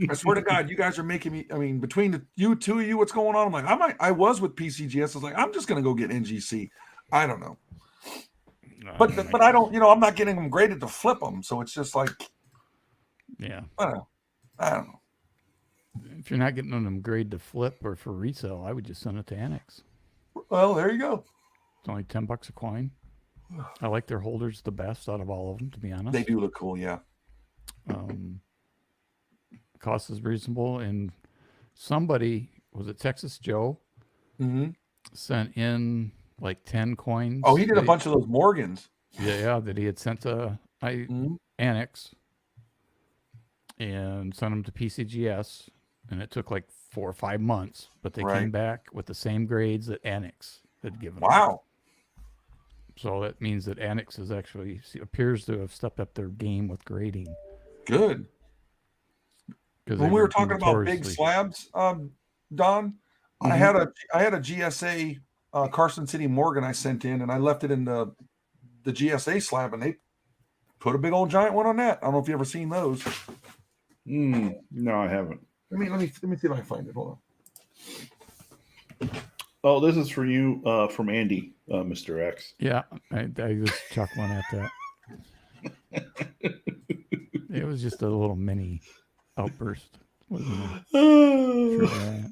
I swear to God, you guys are making me. I mean, between the you two of you, what's going on? I'm like, I was with PCGS. I was like, I'm just gonna go get NGC. I don't know, but I don't. I'm not getting them graded to flip them. So it's just like,
Yeah.
I don't know.
If you're not getting them grade to flip or for resale, I would just send it to Annex.
Well, there you go.
It's only $10 a coin. I like their holders the best out of all of them, to be honest.
They do look cool, yeah.
Cost is reasonable, and somebody, was it Texas Joe, sent in like 10 coins.
Oh, he did a bunch of those Morgans.
Yeah, that he had sent to Annex and sent them to PCGS, and it took like 4 or 5 months, but they came back with the same grades that Annex had given them.
Wow.
So that means that Annex is actually appears to have stepped up their game with grading.
Good. When we were talking about big slabs, Don, I had a GSA Carson City Morgan I sent in, and I left it in the GSA slab, and they put a big old giant one on that. I don't know if you ever seen those.
No, I haven't.
Let me see if I can find it. Hold on.
Oh, this is for you from Andy, Mr. X.
Yeah, I was chuckling at that. It was just a little mini outburst, wasn't it?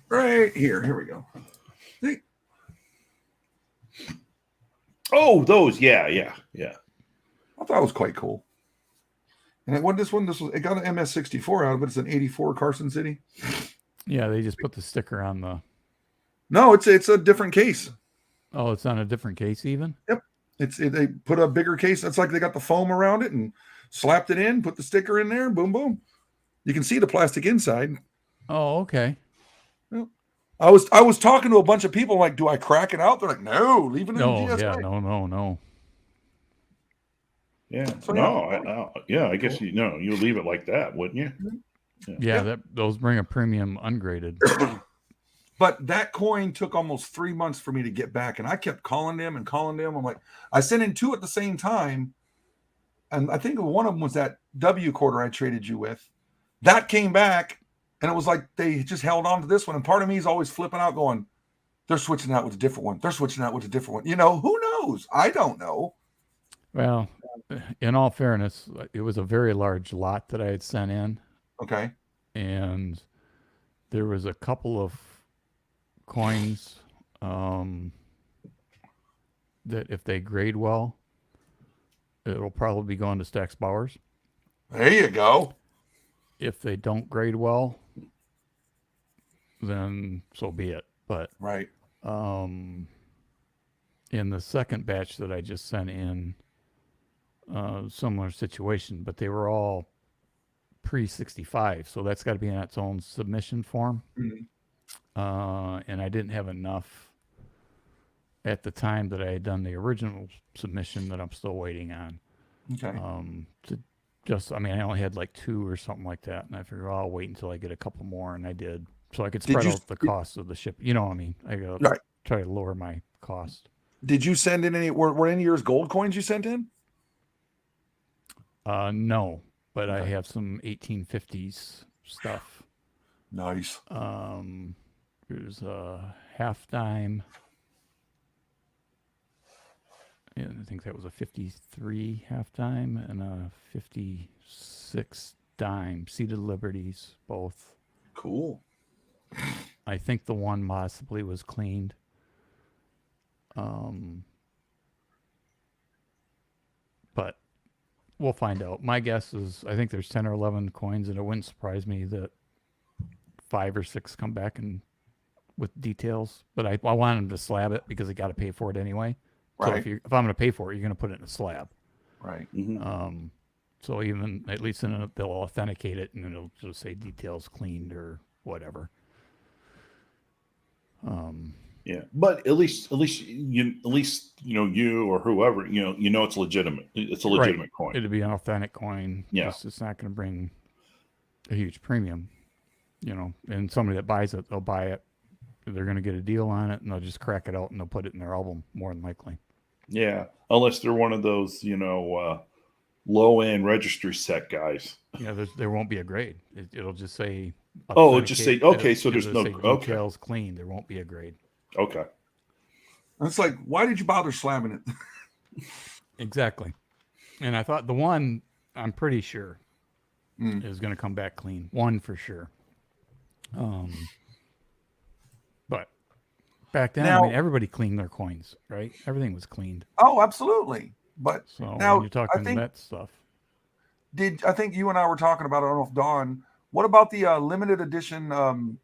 Right here we go. See?
Oh, those, yeah.
I thought it was quite cool. And it got an MS64 out of it. It's an 84 Carson City.
Yeah, they just put the sticker on the.
No, it's a different case.
Oh, it's on a different case even?
Yep. They put a bigger case. It's like they got the foam around it and slapped it in, put the sticker in there, boom, boom. You can see the plastic inside.
Oh, okay.
Yep. I was talking to a bunch of people like, do I crack it out? They're like, no, leave it in the GSA.
Yeah, no.
Yeah.
So,
I guess you leave it like that, wouldn't you?
Yeah, those bring a premium ungraded.
But that coin took almost 3 months for me to get back, and I kept calling them. I'm like, I sent in 2 at the same time, and I think one of them was that W quarter I traded you with. That came back, and it was like they just held on to this one. And part of me is always flipping out, going, "They're switching out with a different one. They're switching out with a different one." Who knows? I don't know.
Well, in all fairness, it was a very large lot that I had sent in.
Okay.
And there was a couple of coins that if they grade well, it'll probably be going to Stax Bowers.
There you go.
If they don't grade well, then so be it. But
right.
In the second batch that I just sent in, similar situation, but they were all pre-65, so that's got to be in its own submission form. And I didn't have enough at the time that I had done the original submission that I'm still waiting on.
Okay.
I only had like 2 or something like that, and I figured I'll wait until I get a couple more, and I did, so I could spread out the cost of the ship. You know what I mean? I gotta try to lower my cost.
Did you send in were any of yours gold coins you sent in?
No, but I have some 1850s stuff.
Nice.
There's a half dime. And I think that was a 53 half dime and a 56 dime. Seated Liberties, both.
Cool.
I think the one possibly was cleaned. But we'll find out. My guess is I think there's 10 or 11 coins, and it wouldn't surprise me that 5 or 6 come back and with details, but I want them to slab it because they got to pay for it anyway. So
Right.
if I'm going to pay for it, you're going to put it in a slab.
Right.
Mhm.
So even at least they'll authenticate it and it'll just say details cleaned or whatever.
Yeah, but at least you or whoever it's legitimate. It's a legitimate coin.
It'll be an authentic coin.
Yeah.
It's not going to bring a huge premium, and somebody that buys it, they'll buy it. They're going to get a deal on it and they'll just crack it out and they'll put it in their album more than likely.
Yeah, unless they're one of those low end registry set guys.
Yeah, there won't be a grade. It'll just say.
Oh, it just say okay.
It'll
So there's no
say
okay.
details clean. There won't be a grade.
Okay.
And it's like, why did you bother slamming it?
Exactly. And I thought the one, I'm pretty sure, is going to come back clean. One for sure. But back then,
Now-
everybody cleaned their coins, right? Everything was cleaned.
Oh, absolutely. But
So
now
when you're talking
I think
that stuff,
I think you and I were talking about, I don't know if Dawn, what about the limited edition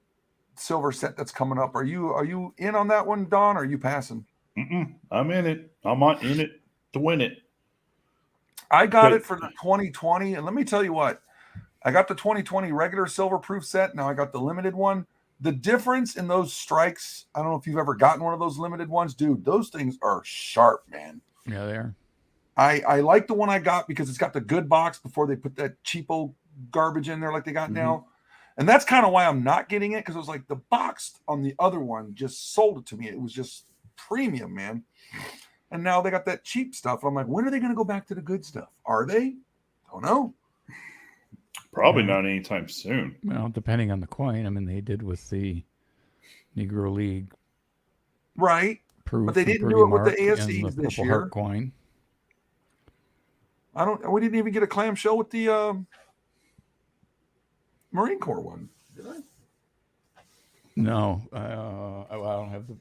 silver set that's coming up? Are you in on that one, Dawn, or are you passing?
I'm in it. I'm in it to win it.
I got
Good.
it for the 2020, and let me tell you what, I got the 2020 regular silver proof set. Now I got the limited one. The difference in those strikes, I don't know if you've ever gotten one of those limited ones, dude. Those things are sharp, man.
yeah, they are.
I like the one I got because it's got the good box before they put that cheapo garbage in there like they got now. And that's kind of why I'm not getting it, because it was like the box on the other one just sold it to me. It was just premium, man. And now they got that cheap stuff. I'm like, when are they going to go back to the good stuff? Are they? Don't know.
Probably not anytime soon.
Well, depending on the coin. I mean, they did with the Negro League
Right.
proof,
But they
and
didn't do it with the
Pretty Mark,
ASCs
and the
this
Purple
year.
Heart coin.
We didn't even get a clamshell with the Marine Corps one. Did I?
No, I don't have the.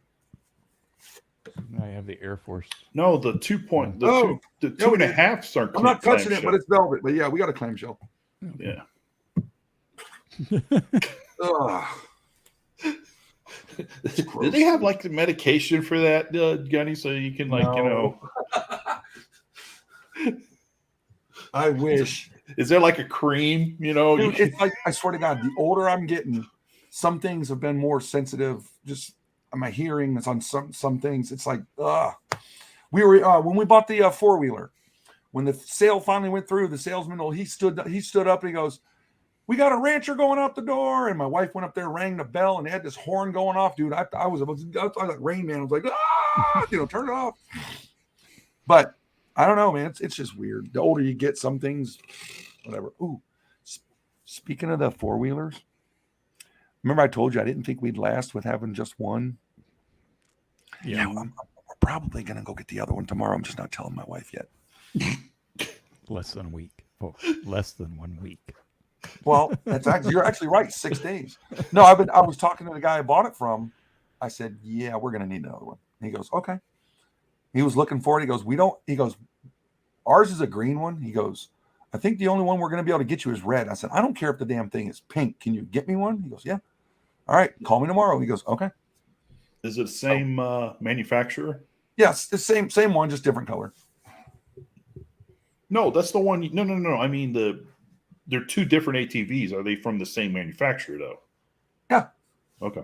I have the Air Force.
No, the 2 point,
Oh,
the
yeah,
two
we
and a
did.
halves are.
I'm not touching it,
clamshell.
but it's velvet. But yeah, we got a clamshell.
Yeah.
Ugh.
Did they have like the medication for that, Gunny? So you can
I wish.
is there like a cream?
Dude, it's like, I swear to God, the older I'm getting, some things have been more sensitive. Just my hearing is on some things. It's like, we were when we bought the four-wheeler, when the sale finally went through, the salesman, he stood up and he goes, "We got a rancher going out the door." And my wife went up there, rang the bell, and they had this horn going off, dude. I was like Rain Man. I was like, turn it off. But I don't know, man. It's just weird. The older you get, some things, whatever. Ooh, speaking of the four-wheelers, remember I told you I didn't think we'd last with having just one?
Yeah.
We're probably going to go get the other one tomorrow. I'm just not telling my wife yet.
Less than a week. Oh, less than 1 week.
Well, you're actually right. 6 days. No, I was talking to the guy I bought it from. I said, "Yeah, we're going to need another one." And he goes, "Okay." He was looking for it. He goes, "Ours is a green one." He goes, "I think the only one we're going to be able to get you is red." I said, "I don't care if the damn thing is pink. Can you get me one?" He goes, "Yeah." "All right, call me tomorrow." He goes, "Okay."
Is it the same manufacturer?
Yes, the same one, just different color.
No, that's the one. No. I mean they're two different ATVs. Are they from the same manufacturer though?
Yeah.
Okay.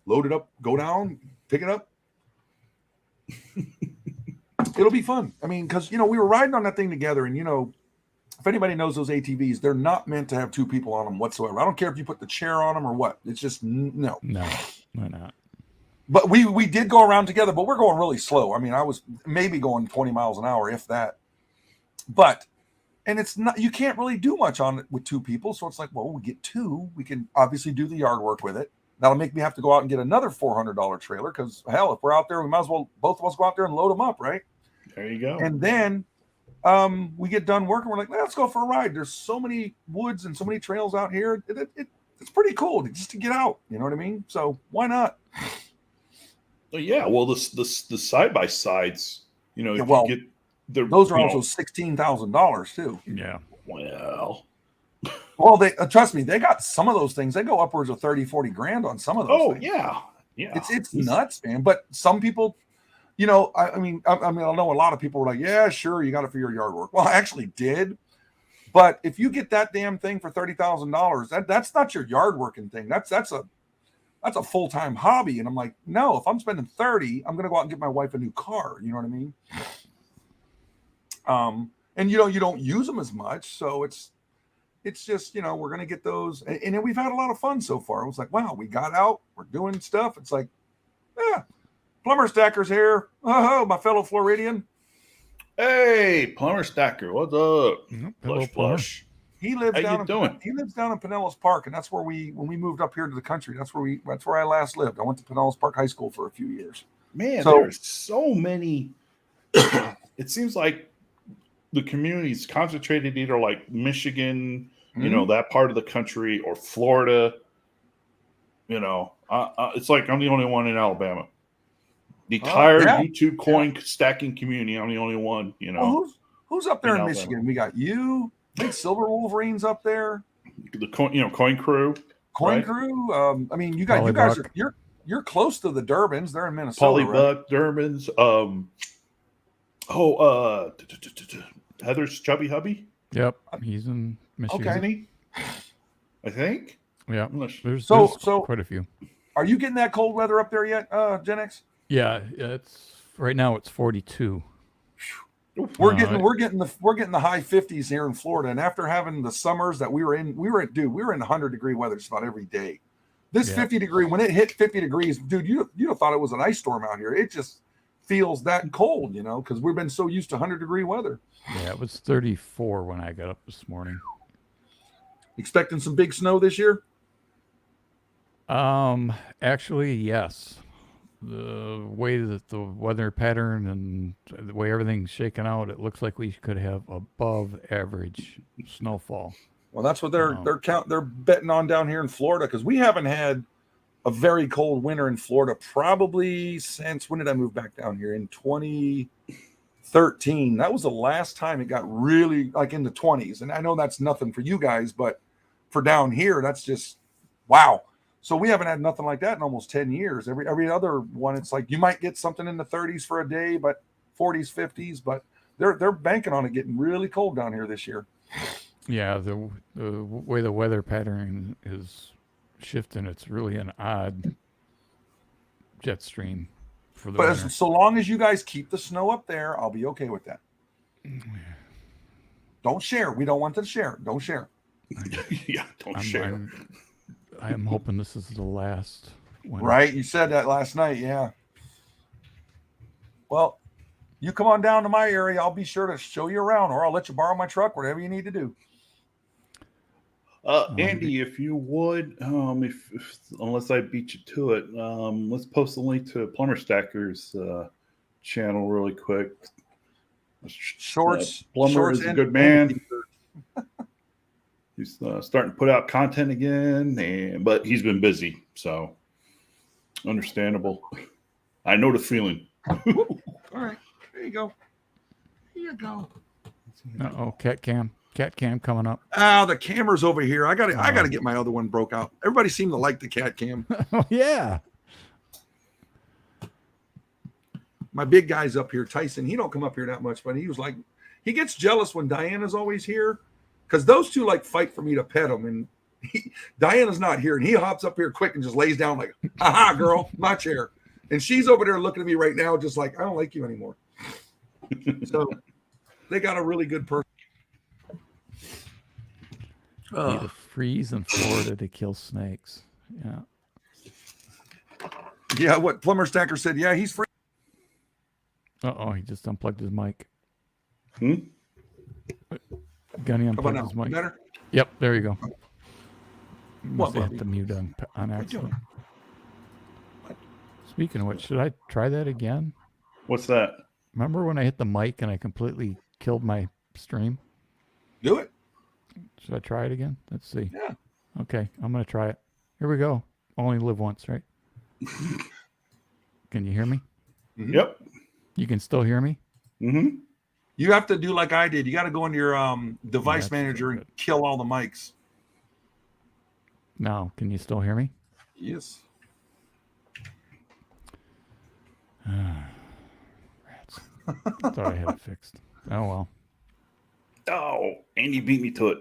Load it up, go down, pick it up. It'll be fun. I mean, because we were riding on that thing together, and if anybody knows those ATVs, they're not meant to have two people on them whatsoever. I don't care if you put the chair on them or what. It's just no.
No, why not?
But we did go around together, but we're going really slow. I mean, I was maybe going 20 miles an hour, if that. And it's not, you can't really do much on it with two people. So it's like, well, we get two. We can obviously do the yard work with it. That'll make me have to go out and get another $400 trailer because, hell, if we're out there, we might as well both of us go out there and load them up, right?
There you go.
And then we get done working. We're like, let's go for a ride. There's so many woods and so many trails out here. It's pretty cool just to get out. You know what I mean? So why not?
Yeah. Well, the side by sides, if you get
those are also $16,000 too.
Yeah.
Well,
Well, they trust me, they got some of those things. They go upwards of 30, 40 grand on some of those things.
Yeah.
It's nuts, man. But some people, you know, I mean, I know a lot of people were like, yeah, sure, you got it for your yard work. Well, I actually did. But if you get that damn thing for $30,000, that's not your yard working thing. That's a full-time hobby. And I'm like, no, if I'm spending 30, I'm gonna go out and get my wife a new car. You know what I mean? And you don't use them as much, so it's just, you know, we're gonna get those, and then we've had a lot of fun so far. It was like, wow, we got out, we're doing stuff. It's like, yeah, Plumber Stacker's here. Oh, my fellow Floridian.
Hey, Plumber Stacker, what's up?
Hello,
Plush.
He lives
How
down
you
in
doing?
He lives down in Pinellas Park, and that's where when we moved up here to the country, that's where I last lived. I went to Pinellas Park High School for a few years.
Man,
So-
there's so many. It seems like the community's concentrated either like Michigan, you know, that part of the country, or Florida. You know, it's like I'm the only one in Alabama. The entire YouTube coin stacking community, I'm the only one, you know.
Well, who's up there in
Alabama.
Michigan? We got you, big Silver Wolverines up there.
The coin crew.
Coin
Right.
Crew. I mean, you guys are you're close to the Durbans. They're in Minnesota, right?
Polybuck, Durbans. Heather's chubby hubby.
Yep, he's in Michigan.
Isn't he? I think.
Yeah,
I'm not sure.
there's
So-
quite a few.
Are you getting that cold weather up there yet, Gen X?
Yeah, it's right now it's 42.
We're getting the high 50s here in Florida, and after having the summers that we were in 100-degree weather just about every day. This 50-degree, when it hit 50 degrees, dude, you'd have thought it was an ice storm out here. It just feels that cold, you know, because we've been so used to 100-degree weather.
Yeah, it was 34 when I got up this morning.
Expecting some big snow this year?
Actually, yes. The way that the weather pattern and the way everything's shaken out, it looks like we could have above average snowfall.
Well, that's what they're betting on down here in Florida, because we haven't had a very cold winter in Florida probably since, when did I move back down here? In 2013. That was the last time it got really like in the 20s. And I know that's nothing for you guys, but for down here, that's just wow. So we haven't had nothing like that in almost 10 years. Every other one, it's like you might get something in the 30s for a day, but 40s, 50s, but they're banking on it getting really cold down here this year.
Yeah, the way the weather pattern is shifting, it's really an odd jet stream for the winter.
So long as you guys keep the snow up there, I'll be okay with that. Don't share. We don't want to share. Don't share.
Yeah, don't share.
I am hoping this is the last winter.
Right? You said that last night. Yeah. Well, you come on down to my area. I'll be sure to show you around, or I'll let you borrow my truck, whatever you need to do.
Andy, if you would, if unless I beat you to it, let's post a link to Plumber Stacker's channel really quick. Plumber is a good man. He's starting to put out content again, but he's been busy, so understandable. I know the feeling.
All right, there you go. Here you go.
Oh, cat cam coming up.
Ah, the camera's over here. I gotta get my other one broke out. Everybody seemed to like the cat cam.
Oh yeah.
My big guy's up here, Tyson. He don't come up here that much, but he was like, he gets jealous when Diana's always here, because those two like fight for me to pet him, and Diana's not here, and he hops up here quick and just lays down like, "Aha, girl, my chair." And she's over there looking at me right now, just like, I don't like you anymore. So they got a really good person.
Need to freeze in Florida to kill snakes. Yeah.
Yeah, what Plumber Stacker said. Yeah, he's free.
Oh, he just unplugged his mic.
Hmm?
Gunny
How about
unplugged
now?
his mic.
Better?
Yep, there you go.
What,
Must have hit
Bobby?
the mute on
What
accident.
What?
Speaking of which, should I try that again?
What's that?
Remember when I hit the mic and I completely killed my stream?
Do it.
Should I try it again? Let's see.
Yeah.
Okay, I'm going to try it. Here we go. Only live once, right? Can you hear me?
Mhm.
Yep.
You can still hear me?
Mm-hmm.
You have to do like I did. You got to go into your device
that's
manager and
good.
kill all the mics.
Now, can you still hear me?
Yes.
Rats. I thought I had it fixed. Oh, well.
Oh, Andy beat me to it.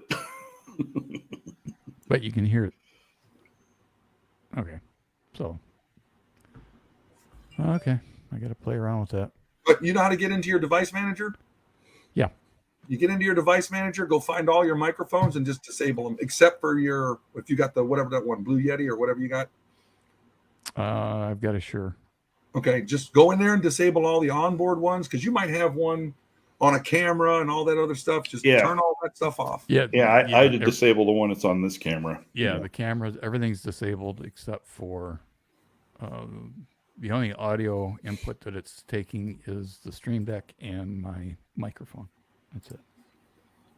But you can hear it. Okay. So. Okay. I got to play around with that.
But you know how to get into your device manager?
Yeah.
You get into your device manager, go find all your microphones and just disable them, except for if you got the whatever that one, Blue Yeti or whatever you got.
I've got a Shure.
Okay, just go in there and disable all the onboard ones because you might have one on a camera and all that other stuff. Just turn all that stuff off.
I had to disable the one that's on this camera.
Yeah, the cameras, everything's disabled except for the only audio input that it's taking is the Stream Deck and my microphone. That's it.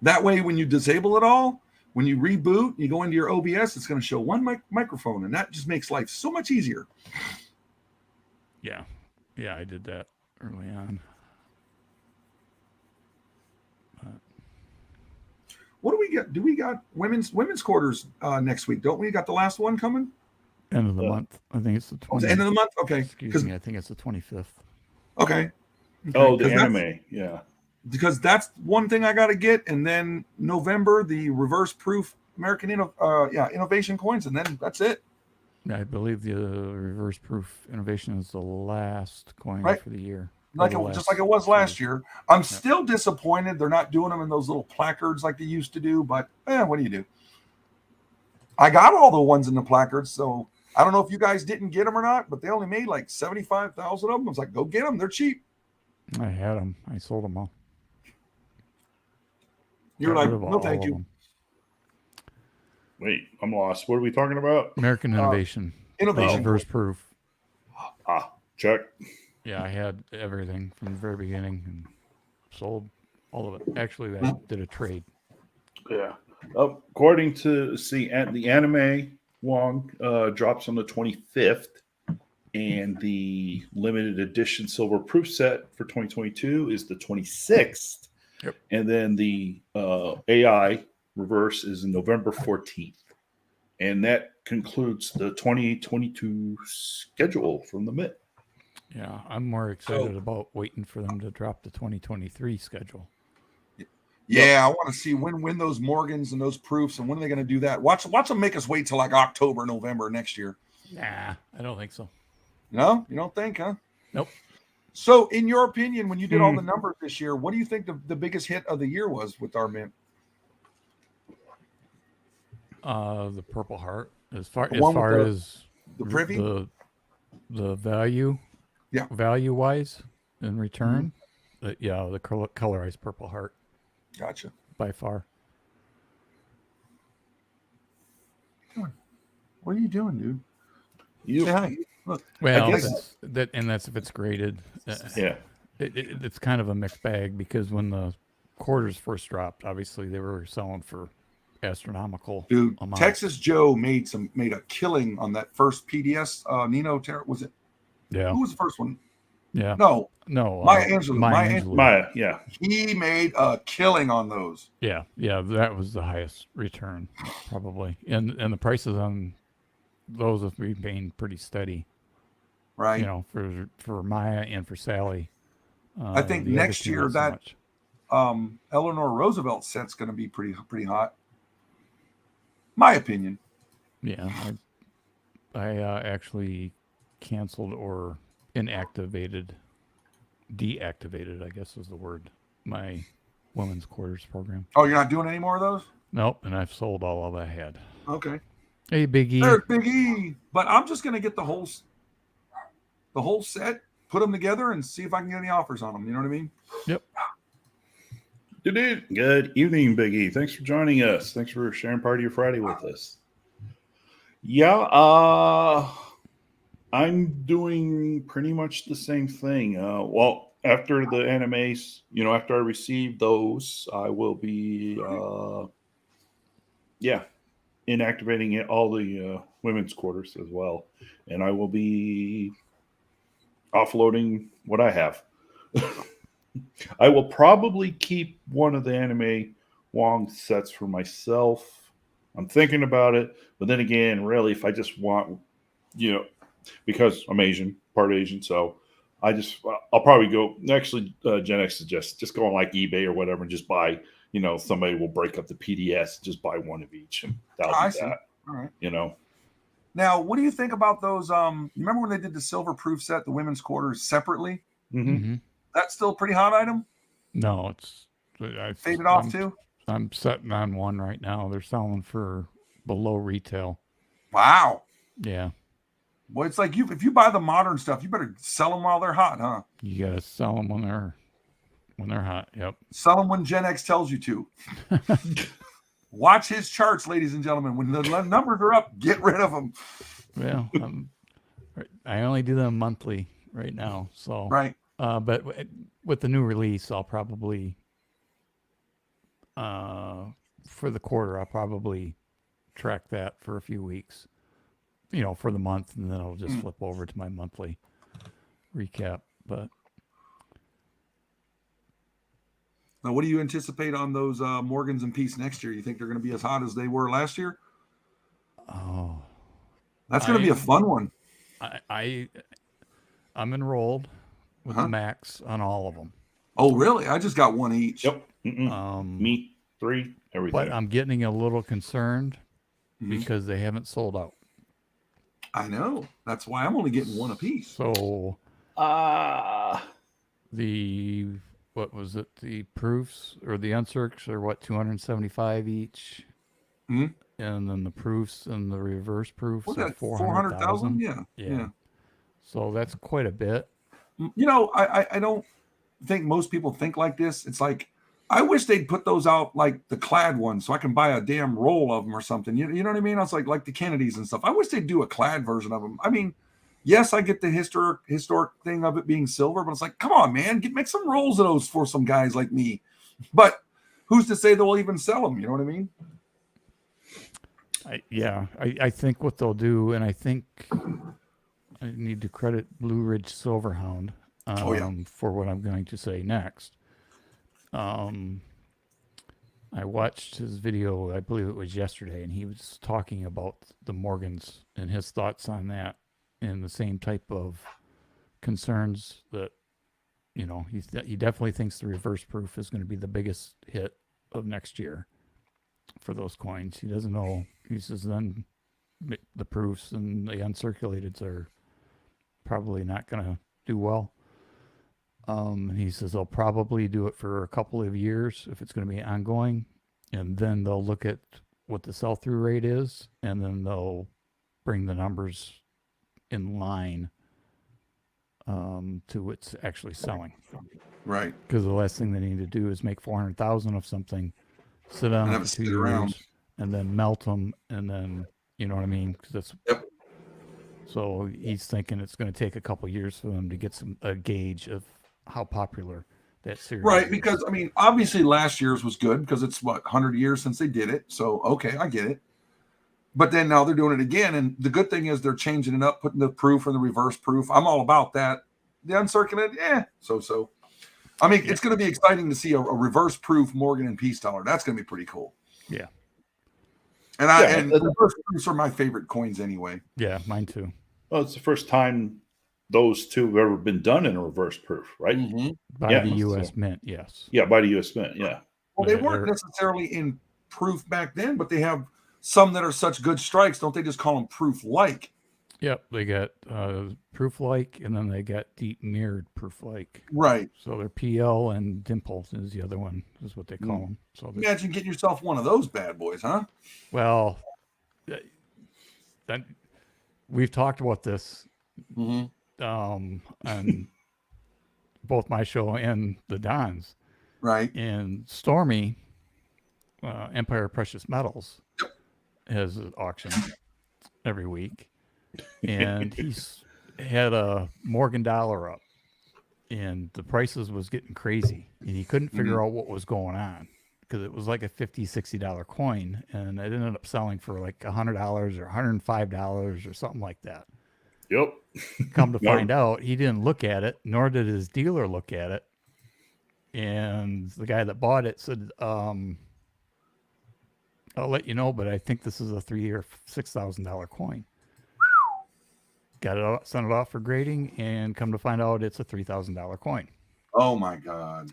That way, when you disable it all, when you reboot, you go into your OBS, it's going to show one microphone, and that just makes life so much easier.
Yeah. Yeah, I did that early on.
What do we get? Do we got women's quarters next week? Don't we got the last one coming?
End of the month. I think it's the 20th.
End of the month? Okay.
Excuse me. I think it's the 25th.
Okay.
Oh, the anime. Yeah.
Because that's one thing I got to get. And then November, the reverse proof American innovation coins. And then that's it.
I believe the reverse proof innovation is the last coin for the year.
Just like it was last year. I'm still disappointed they're not doing them in those little placards like they used to do. But what do you do? I got all the ones in the placards, so I don't know if you guys didn't get them or not, but they only made like 75,000 of them. I was like, go get them. They're cheap.
I had them. I sold them all.
You're like, no, thank you.
Wait, I'm lost. What are we talking about?
American innovation. Reverse proof.
Check.
Yeah, I had everything from the very beginning and sold all of it. Actually, I did a trade.
Yeah. According to the anime Wong drops on the 25th, and the limited edition silver proof set for 2022 is the 26th.
Yep. And
then the AI reverse is November 14th. And that concludes the 2022 schedule from the Mint.
Yeah, I'm more excited about waiting for them to drop the 2023 schedule.
Yeah, I want to see when those Morgans and those proofs and when are they going to do that? Watch them make us wait till like October, November next year.
Nah, I don't think so.
No, you don't think, huh?
Nope.
So, in your opinion, when you did all the numbers this year, what do you think the biggest hit of the year was with our Mint?
The Purple Heart, as far
as the privy,
the value, value wise in return, the colorized Purple Heart.
Gotcha.
By far.
What are you doing, dude?
Look. Well, that's if it's graded. It's kind of a mixed bag because when the quarters first dropped, obviously they were selling for astronomical amounts.
Texas Joe made a killing on that first PDS Nino was it?
Yeah.
Who was the first one?
Yeah.
No. Maya Angelou.
Maya, yeah.
He made a killing on those.
Yeah, that was the highest return probably, and the prices on those have remained pretty steady.
Right.
You know, for Maya and for Sally.
I think next year that Eleanor Roosevelt set's going to be pretty hot. My opinion.
Yeah, I actually canceled or deactivated, I guess is the word, my women's quarters program.
Oh, you're not doing any more of those?
Nope, and I've sold all of I had.
Okay.
Hey, Big E.
There's Big E. But I'm just going to get the whole set, put them together, and see if I can get any offers on them. You know what I mean?
Yep.
Good evening, Big E. Thanks for joining us. Thanks for sharing part of your Friday with us. Yeah, I'm doing pretty much the same thing. After the animes, after I receive those, I will be, inactivating all the women's quarters as well. And I will be offloading what I have. I will probably keep one of the anime Wong sets for myself. I'm thinking about it. But then again, really, if I just want, because I'm Asian, part Asian, so I'll probably go. Actually, Gen X suggests just go on like eBay or whatever and just buy. Somebody will break up the PDS, just buy one of each, and that'll be
see.
that.
All right.
Now,
what do you think about those? You remember when they did the silver proof set, the women's quarters separately?
Mm-hmm.
That's still a pretty hot item.
No, it's
faded off too.
I'm sitting on one right now. They're selling for below retail.
Wow.
Yeah.
Well, it's like if you buy the modern stuff, you better sell them while they're hot, huh?
You gotta sell them when they're hot. Yep.
Sell them when Gen X tells you to. Watch his charts, ladies and gentlemen. When the numbers are up, get rid of them.
Well, I only do them monthly right now. So
right.
But with the new release, I'll probably for the quarter, I'll probably track that for a few weeks. For the month, and then I'll just flip over to my monthly recap. But
now, what do you anticipate on those Morgans and Peace next year? You think they're going to be as hot as they were last year?
Oh,
that's going to be a fun one.
I'm enrolled with the max on all of them.
Oh, really? I just got one each.
Yep. Me 3, everything.
But I'm getting a little concerned because they haven't sold out.
I know. That's why I'm only getting one apiece.
So, what was it? The proofs or the uncircs are what, 275 each?
Mm-hmm.
And then the proofs and the reverse proofs are
400,000. Yeah.
So that's quite a bit.
I don't think most people think like this. It's like, I wish they'd put those out like the clad ones so I can buy a damn roll of them or something. You know what I mean? I was like the Kennedys and stuff. I wish they'd do a clad version of them. I mean, yes, I get the historic thing of it being silver, but it's like, come on, man, make some rolls of those for some guys like me. But who's to say they'll even sell them? You know what I mean?
I think what they'll do, and I think I need to credit Blue Ridge Silverhound for what I'm going to say next. I watched his video, I believe it was yesterday, and he was talking about the Morgans and his thoughts on that and the same type of concerns that, he definitely thinks the reverse proof is going to be the biggest hit of next year for those coins. He doesn't know. He says then the proofs and the uncirculateds are probably not going to do well. He says they'll probably do it for a couple of years if it's going to be ongoing, and then they'll look at what the sell-through rate is, and then they'll bring the numbers in line to what's actually selling.
Right.
Because the last thing they need to do is make 400,000 of something, sit on it for 2 years, and then melt them, and then you know what I mean?
Yep.
So he's thinking it's going to take a couple of years for them to get a gauge of how popular that series
is.
Is.
Because, obviously last year's was good because it's, 100 years since they did it. So, okay, I get it. But then now they're doing it again. And the good thing is they're changing it up, putting the proof and the reverse proof. I'm all about that. The uncirculated, so. It's going to be exciting to see a reverse proof Morgan and Peace teller. That's going to be pretty cool.
Yeah.
And reverse proofs are my favorite coins anyway.
Yeah, mine too.
Well, it's the first time those two have ever been done in a reverse proof, right?
Mm-hmm. By the U.S. Mint, yes.
Yeah, by the U.S. Mint, yeah.
Well, they weren't necessarily in proof back then, but they have some that are such good strikes. Don't they just call them proof-like?
Yep, they got proof-like, and then they got deep mirrored proof-like.
Right.
So they're PL and dimple is the other one, is what they call them. So
imagine getting yourself one of those bad boys, huh?
Well, we've talked about this on both my show and the Don's.
Right.
And Stormy, Empire Precious Metals, has an auction every week. And he's had a Morgan dollar up. And the prices was getting crazy. And he couldn't figure out what was going on. Because it was like a $50, $60 coin. And it ended up selling for like $100 or $105 or something like that.
Yep.
Come to find out, he didn't look at it, nor did his dealer look at it. And the guy that bought it said, I'll let you know, but I think this is a 3-year $6,000 coin. Got it out, sent it off for grading, and come to find out it's a $3,000 coin.
Oh my God!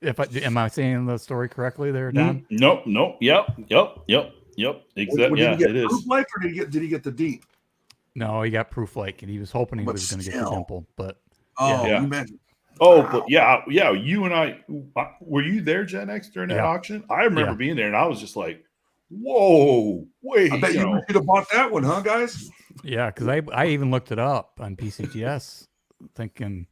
Am I saying the story correctly there, Don?
Nope. Yep. Exactly.
Did
Yeah,
he get
it is.
proof like, or did he get the deep?
No, he got proof like, and he was hoping he
But
was going to get the
still.
dimple, but
Oh,
Yeah.
you imagine.
Oh,
Wow.
but yeah. You and I, were you there, Gen X, during that auction? I remember being there, and I was just like, "Whoa, wait!"
I bet you should have bought that one, huh, guys?
yeah, because I even looked it up on PCGS, thinking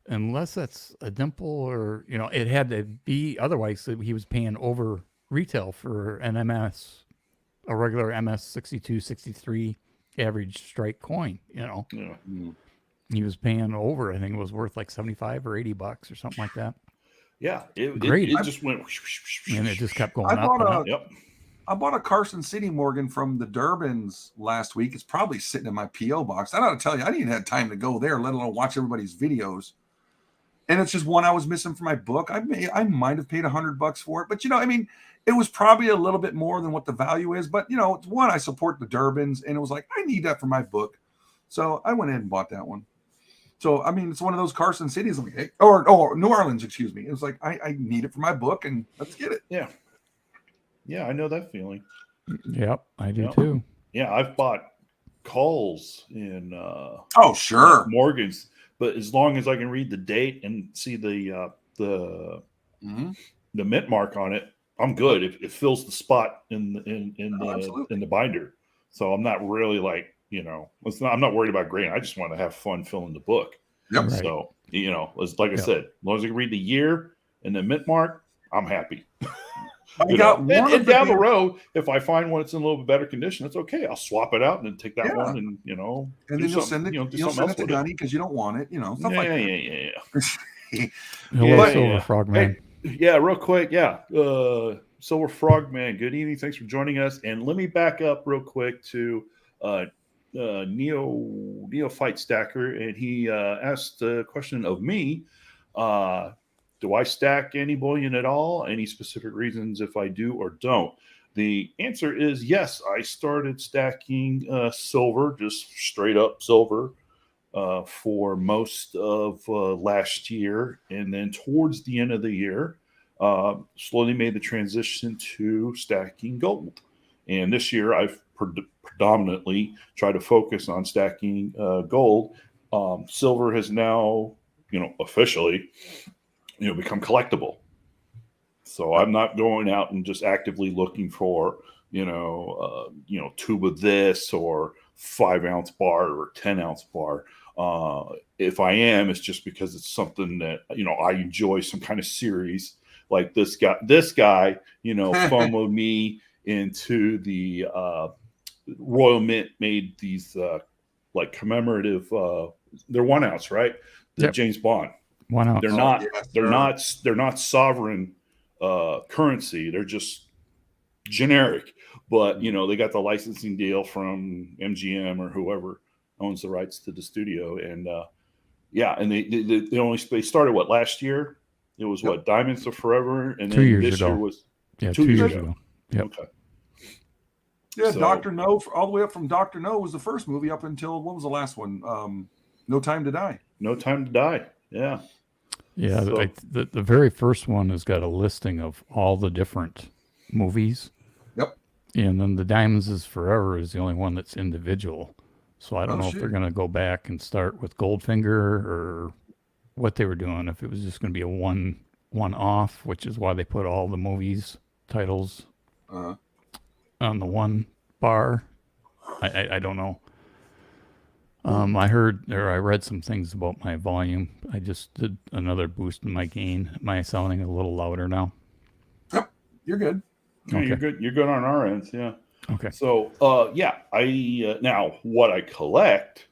unless that's a dimple or it had to be, otherwise he was paying over retail for an MS, a regular MS 62, 63 average strike coin.
Yeah.
He was paying over. I think it was worth like $75 or $80 or something like that.
Yeah, it just went,
and it just kept going up and up.
Yep.
I bought a Carson City Morgan from the Durbans last week. It's probably sitting in my PO box. I gotta tell you, I didn't even have time to go there, let alone watch everybody's videos. And it's just one I was missing for my book. I might have paid $100 for it, but it was probably a little bit more than what the value is. But it's one, I support the Durbans, and it was like, I need that for my book, so I went in and bought that one. So it's one of those Carson Cities, like, hey, or New Orleans, excuse me. It was like I need it for my book, and let's get it.
Yeah, I know that feeling.
Yep, I do too.
Yeah, I've bought calls in
sure,
Morgans. But as long as I can read the date and see the mint mark on it, I'm good. It fills the spot in the binder, so I'm not really like I'm not worried about grading. I just want to have fun filling the book.
Yep.
Right.
So like I said, as long as I can read the year and the mint mark, I'm happy.
I got one.
And down the road, if I find one that's in a little bit better condition, that's okay. I'll swap it out and then take that one and
and then you'll send it. You'll send it to Gunny because you don't want it. Stuff like that.
Hello, Silver Frogman.
Yeah, real quick. Yeah, Silver Frogman. Good evening. Thanks for joining us. And let me back up real quick to Neophyte Stacker, and he asked a question of me. Do I stack any bullion at all? Any specific reasons if I do or don't? The answer is yes. I started stacking silver, just straight up silver, for most of last year. And then towards the end of the year, slowly made the transition to stacking gold. And this year, I've predominantly tried to focus on stacking gold. Silver has now, officially, become collectible. So I'm not going out and just actively looking for, tube of this or 5-ounce bar or 10-ounce bar. If I am, it's just because it's something that, I enjoy some kind of series like this guy, FOMO'd me into the Royal Mint made these like commemorative, they're 1 ounce, right? The James Bond.
1 ounce.
They're not sovereign currency. They're just generic, but they got the licensing deal from MGM or whoever owns the rights to the studio, and and they started last year. It was Diamonds of Forever, and then
2 years
this
ago.
year was
2 years ago. Yep.
Okay.
Yeah, so, Dr. No, all the way up from Dr. No was the first movie up until what was the last one? No Time to Die.
No Time to Die. Yeah.
Yeah, so, the very first one has got a listing of all the different movies.
Yep.
And then the Diamonds is Forever is the only one that's individual. So I don't know if they're going to go back and start with Goldfinger or what they were doing. If it was just going to be a one-off, which is why they put all the movies titles on the one bar. I don't know. I read some things about my volume. I just did another boost in my gain. Am I sounding a little louder now?
Yep, you're good.
Yeah, okay. You're good. You're good on our ends. Yeah.
Okay.
So, I now what I collect,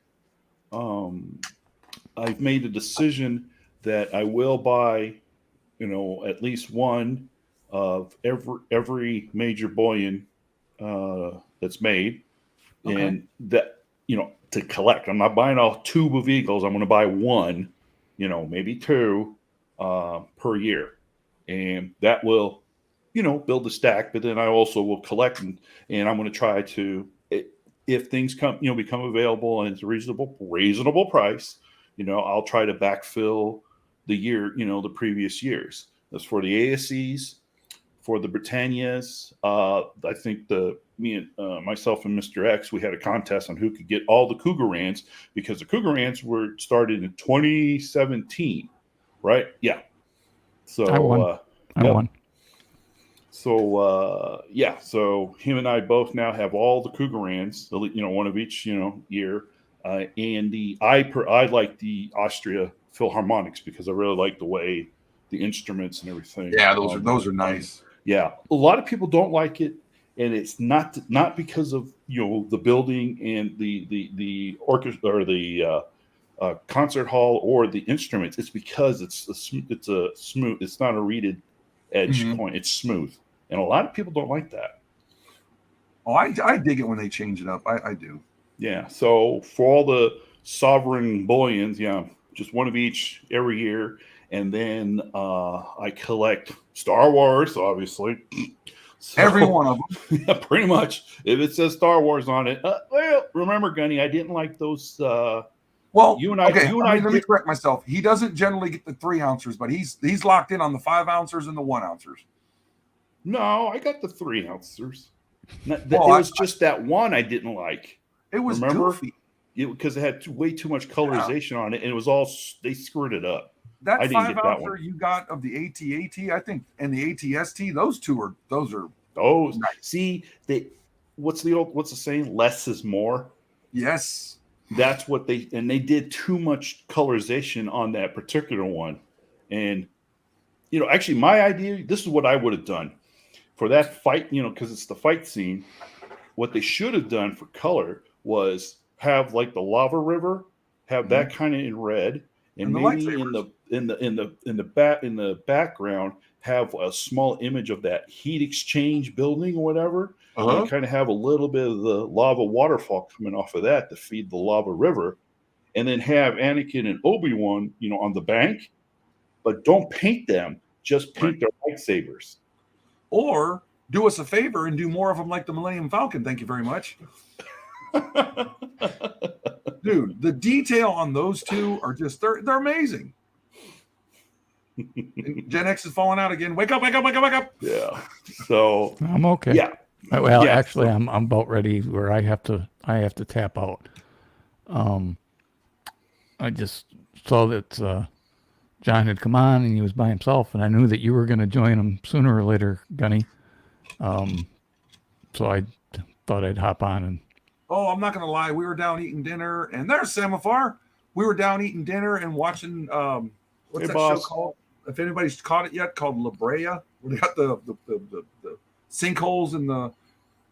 I've made a decision that I will buy, at least one of every major bullion that's made, and that to collect. I'm not buying a tube of Eagles. I'm going to buy one, maybe two per year, and that will build a stack, but then I also will collect and I'm going to try to, if things become available and it's a reasonable price, I'll try to backfill the year, the previous years. That's for the ASCs, for the Britannias. I think myself and Mr. X, we had a contest on who could get all the Cougarans, because the Cougarans were started in 2017, right? Yeah. So
I won. I won.
So so him and I both now have all the Cougarans, one of each, year. And I like the Austria Philharmonics because I really like the way the instruments and everything.
Yeah, those are nice.
Yeah, a lot of people don't like it, and it's not because of the building and the orchestra or the concert hall or the instruments. It's because it's a smooth. It's not a reeded edge point. It's smooth, and a lot of people don't like that.
Oh, I dig it when they change it up. I do.
Yeah. So for all the sovereign bullions, just one of each every year. And then I collect Star Wars, obviously. So,
every one of them.
Yeah, pretty much. If it says Star Wars on it, well, remember, Gunny, I didn't like those.
Well,
you and I.
Let me correct myself. He doesn't generally get the 3 ounces, but he's locked in on the 5 ounces and the 1 ounces.
No, I got the 3 ounces. It was just that one I didn't like.
It was
goofy. Because it had way too much colorization on it, and it was all they screwed it up.
That 5 ouncer you got of the AT-AT, I think, and the AT-ST, those are
nice. See, what's the saying? Less is more.
Yes.
That's what they did too much colorization on that particular one. And actually my idea, this is what I would have done for that fight, because it's the fight scene. What they should have done for color was have like the lava river, have that kind of in red, and maybe in the background have a small image of that heat exchange building or whatever, and kind of have a little bit of the lava waterfall coming off of that to feed the lava river, and then have Anakin and Obi-Wan, on the bank, but don't paint them, just paint their lightsabers.
Or do us a favor and do more of them like the Millennium Falcon. Thank you very much. Dude, the detail on those two are just they're amazing. Gen X is falling out again. Wake up.
Yeah. So
I'm okay.
Yeah.
Well, actually I'm about ready where I have to tap out. I just saw that John had come on and he was by himself, and I knew that you were going to join him sooner or later, Gunny. So I thought I'd hop on and.
Oh, I'm not going to lie. We were down eating dinner, and there's Semaphore. We were down eating dinner and watching, what's that show called? If anybody's caught it yet, called La Brea, where they got the sinkholes in the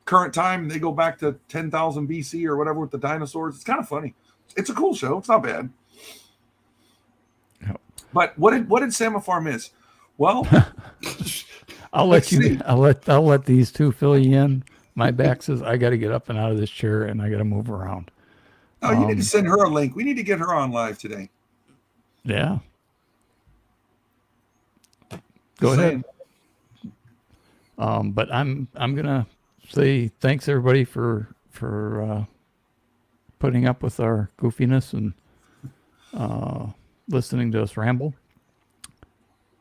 current time, and they go back to 10,000 BC or whatever with the dinosaurs. It's kind of funny. It's a cool show. It's not bad. Yep. But what did Semaphore miss? Well,
I'll let these two fill you in. My back says I got to get up and out of this chair, and I got to move around.
Oh, you need to send her a link. We need to get her on live today.
Yeah. Go ahead. But I'm gonna say thanks everybody for putting up with our goofiness and listening to us ramble.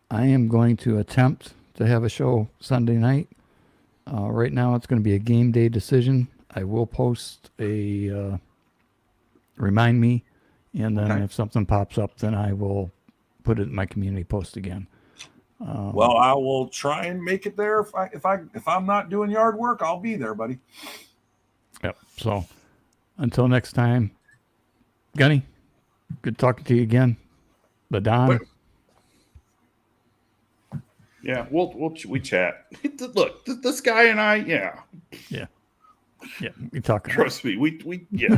I am going to attempt to have a show Sunday night. Right now, it's going to be a game day decision. I will post a remind me, and then if something pops up, then I will put it in my community post again.
Well, I will try and make it there. If I'm not doing yard work, I'll be there, buddy.
Yep. So until next time, Gunny, good talking to you again. Ladon.
Yeah, we chat. Look, this guy and I, yeah,
we talk.
Trust me, we yeah.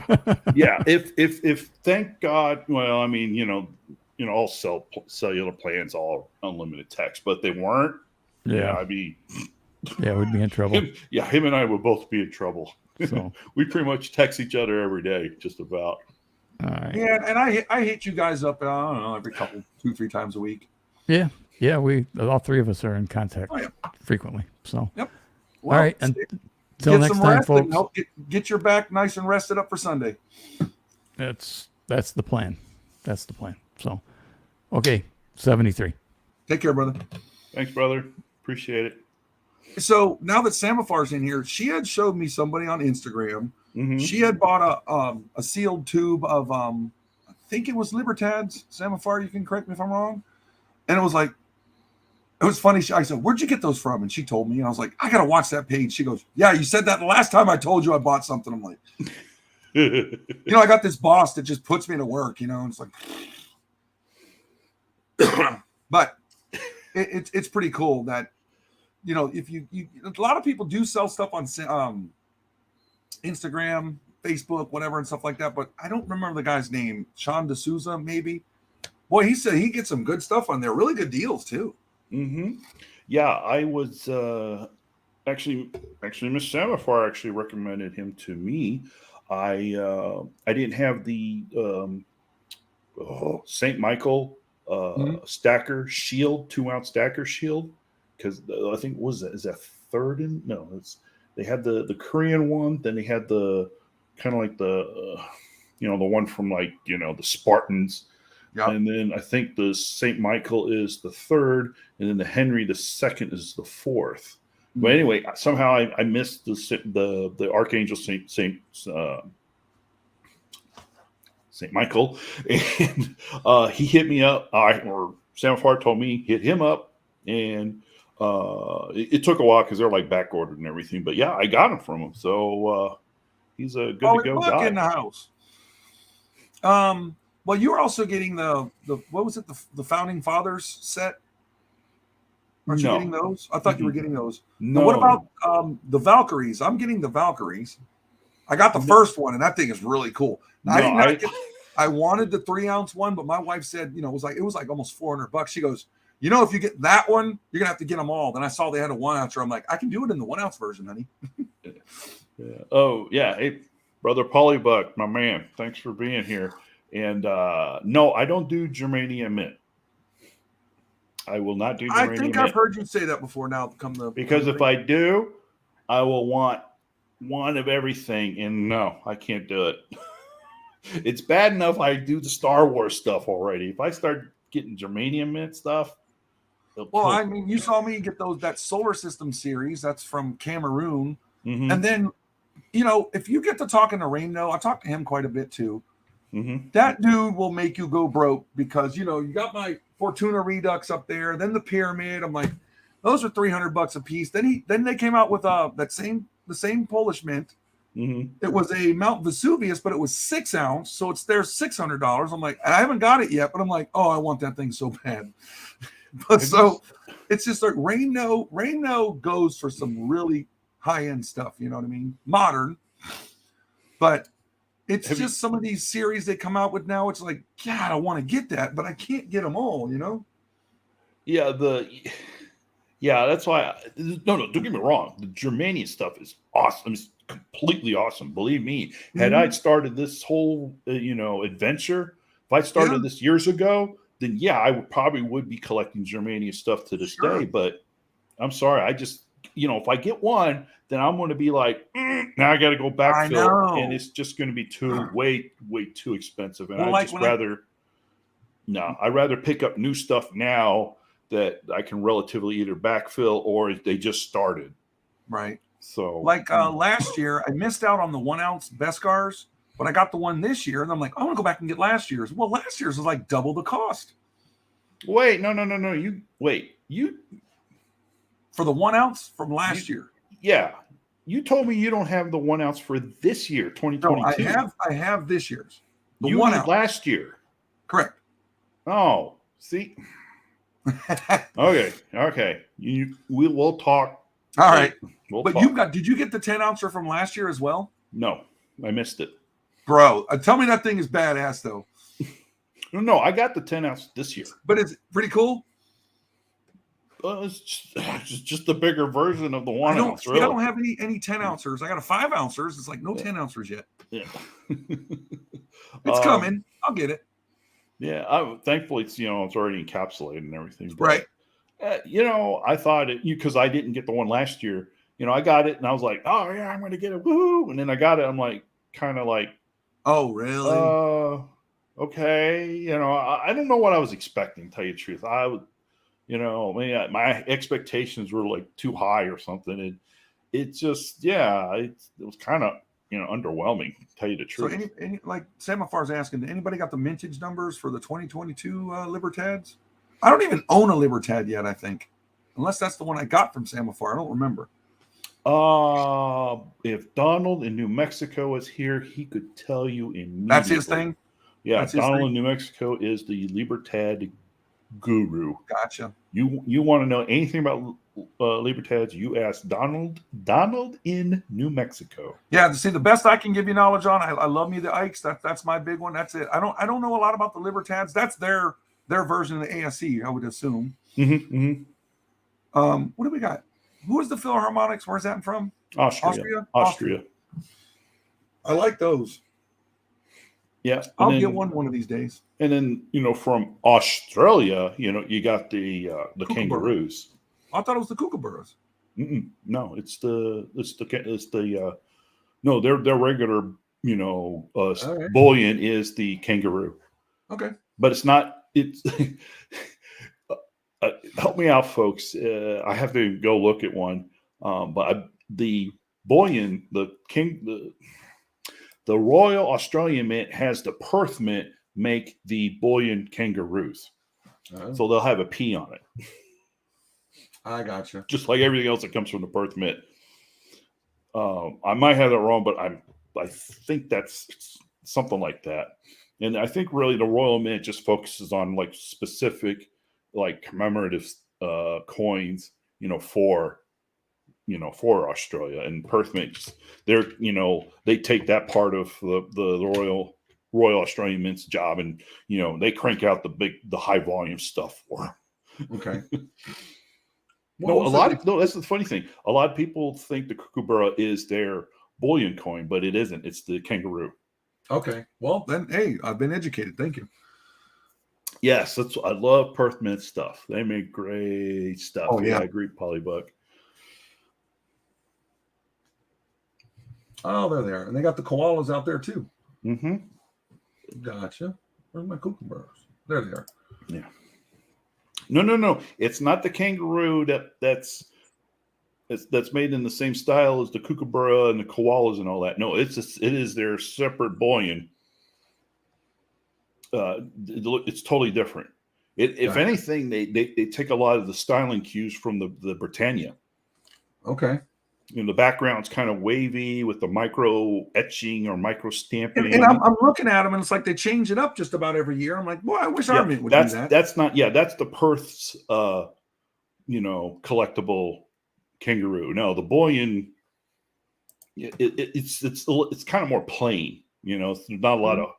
If thank God, well, I mean, all cellular plans, all unlimited text, but they weren't.
Yeah,
I'd be.
Yeah, we'd be in trouble.
Him and I would both be in trouble.
So
we pretty much text each other every day, just about.
All right.
Yeah, and I hit you guys up. I don't know, every 2-3 times a week.
Yeah, we all three of us are in contact frequently. So,
Yep.
All right. Until
get
next
some
time,
rest
folks.
and help get your back nice and rested up for Sunday.
That's the plan. That's the plan. So, okay, 73.
Take care, brother.
Thanks, brother. Appreciate it.
So now that Samafar's in here, she had showed me somebody on Instagram.
Mm-hmm.
She had bought a sealed tube of I think it was Libertad's Samafar. You can correct me if I'm wrong. And it was like, it was funny. I said, "Where'd you get those from?" And she told me, and I was like, "I gotta watch that page." She goes, "Yeah, you said that the last time I told you I bought something." I'm like, I got this boss that just puts me to work, and it's like, but it's pretty cool that, if you a lot of people do sell stuff on Instagram, Facebook, whatever, and stuff like that. But I don't remember the guy's name. Sean D'Souza, maybe. Boy, he said he gets some good stuff on there. Really good deals too.
Mm-hmm. Yeah, I was actually Miss Samafar actually recommended him to me. I didn't have the St. Michael stacker shield, 2-ounce stacker shield, because I think is that third in? No, they had the Korean one, then they had the kind of like the the one from like the Spartans.
Yep.
And then I think the St. Michael is the third, and then the Henry the second is the fourth. Mm-hmm. But anyway, somehow I missed the Archangel St. Michael, and he hit me up. Or Samafar told me hit him up, and it took a while because they're like back ordered and everything. But yeah, I got him from him, so he's a good to go guy
in the house. Well, you were also getting the what was it, the Founding Fathers set? Aren't you getting those? I thought you were getting those.
No.
But what about the Valkyries? I'm getting the Valkyries. I got the first one, and that thing is really cool. Now, I wanted the 3-ounce one, but my wife said, it was like almost $400. She goes, if you get that one, you're gonna have to get them all. Then I saw they had a 1-ouncer. I'm like, I can do it in the 1-ounce version, honey.
Yeah. Oh yeah, hey, brother Polybuck, my man. Thanks for being here. And no, I don't do germanium mint. I will not do germanium mint.
I think I've heard you say that before now.
Because if I do, I will want one of everything. And no, I can't do it. It's bad enough I do the Star Wars stuff already. If I start getting germanium mint stuff.
Well, I mean, you saw me get that solar system series. That's from Cameroon.
Mm-hmm.
And then, if you get to talking to Rainno, I talked to him quite a bit too.
Mm-hmm.
That dude will make you go broke because you got my Fortuna Redux up there, then the Pyramid. I'm like, those are $300 a piece. Then they came out with the same Polish mint.
Mm-hmm.
It was a Mount Vesuvius, but it was 6-ounce, so it's there $600. I'm like, I haven't got it yet, but I'm like, oh, I want that thing so bad. But so it's just like Rainno goes for some really high-end stuff. You know what I mean? Modern, but. It's just some of these series they come out with now. It's like, God, I want to get that, but I can't get them all,
Yeah, that's why. No, don't get me wrong. The Germanium stuff is awesome. It's completely awesome. Believe me. Had I started this whole, adventure, if I started this years ago, then I would be collecting Germanium stuff to this day. But I'm sorry, I just, if I get one, then I'm going to be like, now I got to go backfill, and it's just going to be way too expensive. And I'd rather pick up new stuff now that I can relatively either backfill or they just started.
Right.
So
last year, I missed out on the 1-ounce Beskars, but I got the one this year, and I'm like, I want to go back and get last year's. Well, last year's was like double the cost.
Wait, no. You
for the 1-ounce from last year.
Yeah. You told me you don't have the 1-ounce for this year, 2022.
No, I have this year's. The
you
1-ounce
last year.
Correct.
Oh, see. Okay. We'll talk.
All right.
But
talk. Did you get the 10-ouncer from last year as well?
No, I missed it.
Bro, tell me that thing is badass though.
No, I got the 10-ounce this year.
But it's pretty cool.
It's just the bigger version of the 1-ounce.
I don't have any 10-ouncers. I got a 5-ouncers. It's like no 10-ouncers yet.
Yeah.
It's coming. I'll get it.
Yeah. Thankfully, it's it's already encapsulated and everything.
Right.
I thought it because I didn't get the one last year. I got it and I was like, oh yeah, I'm going to get it. Woo! And then I got it. I'm like, kind of like,
oh, really?
Okay. I don't know what I was expecting. To tell you the truth, I would, my expectations were like too high or something. And it just, it was kind of, underwhelming. To tell you the
So
truth.
any like Samafar's asking, anybody got the mintage numbers for the 2022 Libertads? I don't even own a Libertad yet, I think. Unless that's the one I got from Samafar. I don't remember.
If Donald in New Mexico is here, he could tell you immediately.
That's his thing?
Yeah,
That's his
Donald
thing?
in New Mexico is the Libertad guru.
Gotcha.
You want to know anything about Libertads, you ask Donald in New Mexico.
Yeah, see, the best I can give you knowledge on, I love me the Ikes. That's my big one. That's it. I don't know a lot about the Libertads. That's their version of the ASE, I would assume.
Mm-hmm.
What do we got? Who is the Philharmonics? Where's that from?
Austria.
I like those.
Yeah.
I'll get one of these days.
And then, from Australia, you got the kangaroos.
I thought it was the kookaburras.
No, it's the no, their regular,
right.
bullion is the kangaroo.
Okay.
But it's not, help me out, folks. I have to go look at one. But the bullion, the Royal Australian Mint has the Perth Mint make the bullion kangaroos.
Oh.
So they'll have a P on it.
I gotcha.
Just like everything else that comes from the Perth Mint. I might have that wrong, but I think that's something like that. And I think really the Royal Mint just focuses on like specific, like commemorative coins, for Australia. And Perth Mint, they take that part of the Royal Australian Mint's job, and they crank out the high volume stuff for them.
Okay.
That's the funny thing. A lot of people think the kookaburra is their bullion coin, but it isn't. It's the kangaroo.
Okay. Well,
Then, hey, I've been educated. Thank you.
Yes, I love Perth Mint stuff. They make great stuff.
Oh, yeah.
I agree, Polybuck.
oh, there they are. And they got the koalas out there too.
Mm-hmm.
Gotcha. Where's my kookaburras? There they are.
Yeah. No. It's not the kangaroo that's made in the same style as the kookaburra and the koalas and all that. No, it is their separate bullion. It's totally different. If anything, they take a lot of the styling cues from the Britannia.
Okay.
The background's kind of wavy with the micro etching or micro stamping.
And I'm looking at them, and it's like they change it up just about every year. I'm like, boy, I wish our mint would do that.
That's not. Yeah, that's the Perth's, collectible kangaroo. No, the bullion, it's kind of more plain. There's not a lot of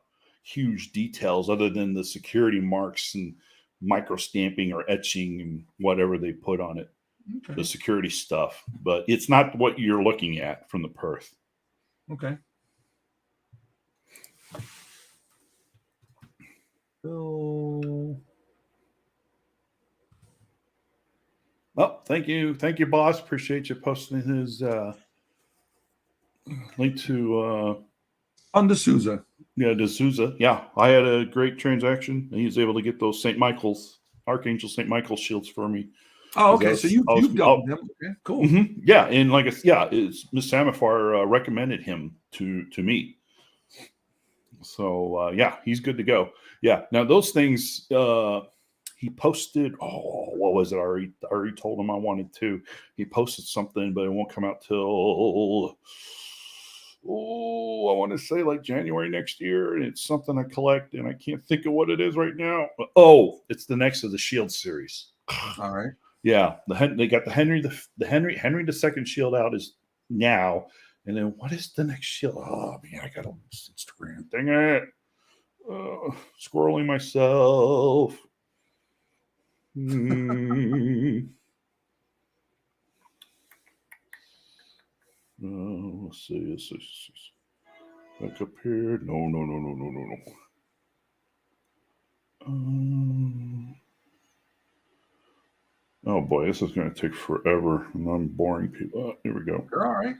huge details other than the security marks and micro stamping or etching and whatever they put on it.
Okay.
The security stuff, but it's not what you're looking at from the Perth.
Okay. So,
well, thank you, boss. Appreciate you posting his link to
On the Souza.
Yeah, D'Souza. Yeah, I had a great transaction. He was able to get those Archangel St. Michael's shields for me.
Oh, okay. So you've done them. Okay, cool.
Mm-hmm. Yeah, and Miss Samafar recommended him to me. So he's good to go. Yeah. Now those things he posted. Oh, what was it? I already told him I wanted to. He posted something, but it won't come out till I want to say like January next year. And it's something I collect, and I can't think of what it is right now. But, it's the next of the Shield series.
all right.
Yeah, they got the Henry II shield out is now, and then what is the next shield? Oh man, I got on this Instagram. Dang it! Scrolling myself. Let's see. Back up here. No. Oh boy, this is going to take forever, and I'm boring people. Oh, here we go.
You're all right.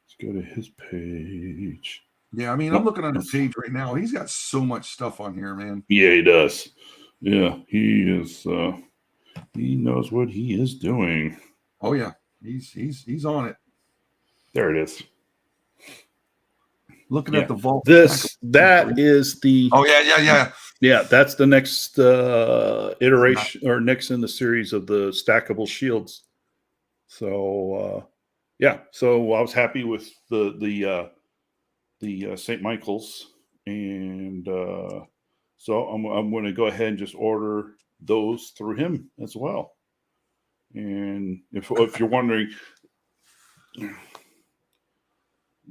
Let's go to his page.
Yeah, I mean, I'm looking on his page right now. He's got so much stuff on here, man.
Yeah, he does. Yeah, he is. He knows what he is doing.
Oh yeah, he's on it.
There it is.
Looking at the vault.
That is the.
Oh yeah.
Yeah, that's the next iteration or next in the series of the stackable shields. So yeah, so I was happy with the St. Michael's, and so I'm going to go ahead and just order those through him as well. And if you're wondering,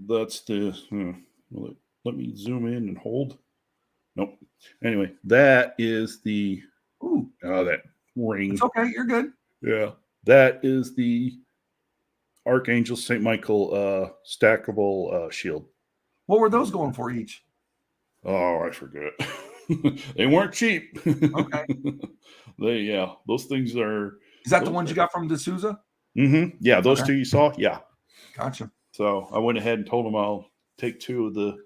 that's the. Let me zoom in and hold. Nope. Anyway, that is the.
Ooh,
that ring.
it's okay. You're good.
Yeah, that is the Archangel St. Michael stackable shield.
What were those going for each?
Oh, I forget. They weren't cheap.
Okay.
Those things are.
Is that the ones you got from D'Souza?
Mm-hmm. Yeah, those
Okay.
two you saw. Yeah.
Gotcha.
So I went ahead and told them I'll take two of the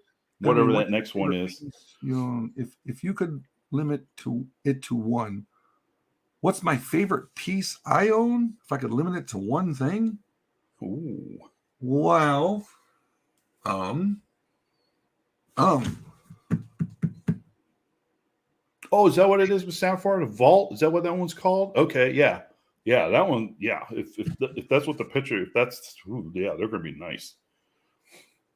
whatever that next one is.
You know, if you could limit it to one, what's my favorite piece I own? If I could limit it to one thing,
Ooh.
well,
Oh, is that what it is with Sapphire? The Vault? Is that what that one's called? Okay, yeah. Yeah, that one, yeah. If that's what the picture, they're gonna be nice.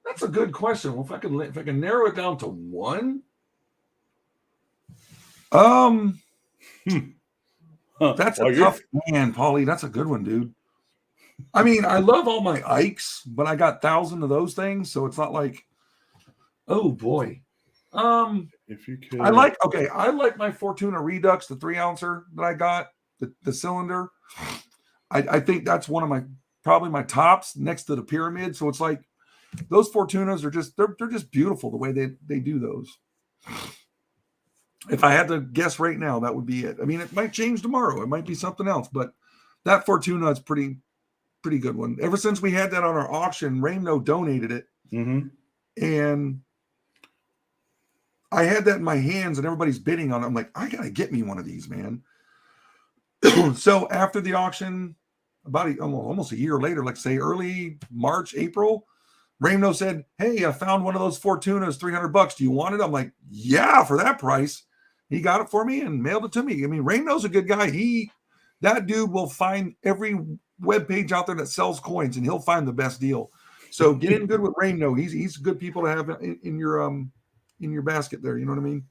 that's a good question. Well, if I can narrow it down to one, that's a tough man, Paulie. That's a good one, dude. I mean, I love all my Ikes, but I got 1,000 of those things, so it's not like, oh boy.
If you could,
I like my Fortuna Redux, the 3-ouncer that I got, the cylinder. I think that's one of probably my tops next to the pyramid. So it's like those Fortunas are they're just beautiful the way they do those. If I had to guess right now, that would be it. I mean, it might change tomorrow. It might be something else, but that Fortuna is pretty good one. Ever since we had that on our auction, Raymno donated it.
Mm-hmm.
And I had that in my hands and everybody's bidding on it. I'm like, I got to get me one of these, man. So after the auction, about almost a year later, like say early March, April, Raymno said, hey, I found one of those Fortunas, $300. Do you want it? I'm like, yeah, for that price. He got it for me and mailed it to me. I mean, Raymno's a good guy. That dude will find every web page out there that sells coins and he'll find the best deal. So get in good with Raymno. He's good people to have in your basket there. You know what I mean?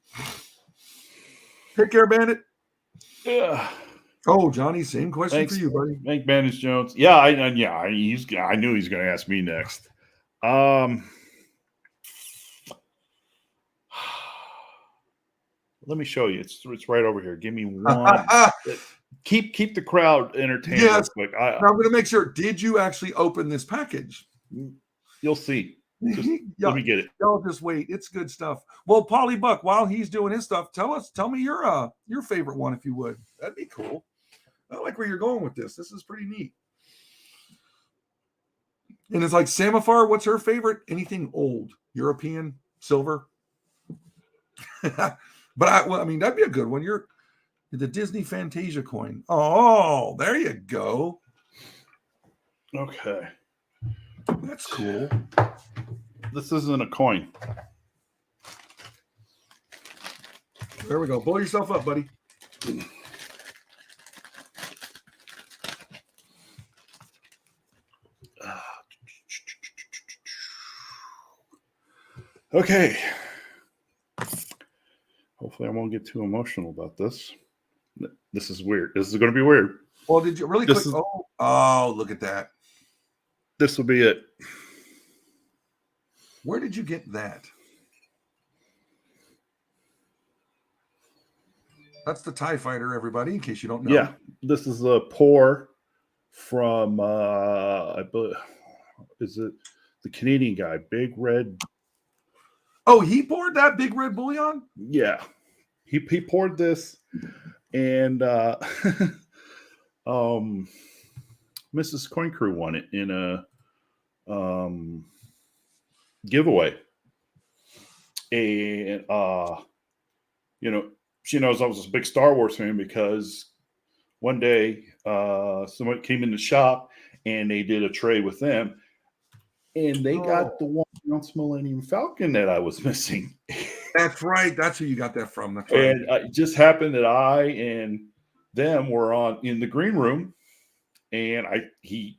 Take care, Bandit.
Yeah.
Oh, Johnny, same question
Thanks.
for you, buddy.
Thank Bandage Jones. Yeah, I knew he was going to ask me next. Let me show you. It's right over here. Give me one. Keep the crowd entertained.
Yes.
Quick.
Now I'm going to make sure. Did you actually open this package?
You'll see. Let me get it.
Y'all just wait. It's good stuff. Well, Paulie Buck, while he's doing his stuff, tell me your favorite one, if you would. That'd be cool. I like where you're going with this. This is pretty neat. And it's like Samafar, what's her favorite? Anything old, European, silver. But I mean, that'd be a good one. You're the Disney Fantasia coin. Oh, there you go.
Okay.
That's cool.
This isn't a coin.
There we go. Blow yourself up, buddy.
Okay. Hopefully I won't get too emotional about this. This is weird. This is going to be weird.
Well, did you really quick? Oh, look at that.
This will be it.
Where did you get that? That's the TIE Fighter, everybody, in case you don't know.
Yeah, this is a pour from, I believe, is it the Canadian guy, Big Red?
Oh, he poured that Big Red Bullion?
Yeah. He poured this. And Mrs. Coin Crew won it in a giveaway. And you know, she knows I was a big Star Wars fan because one day someone came in the shop and they did a trade with them, and they got the 1-ounce Millennium Falcon that I was missing.
That's right. That's who you got that from. That's right.
And it just happened that I and them were in the green room, and he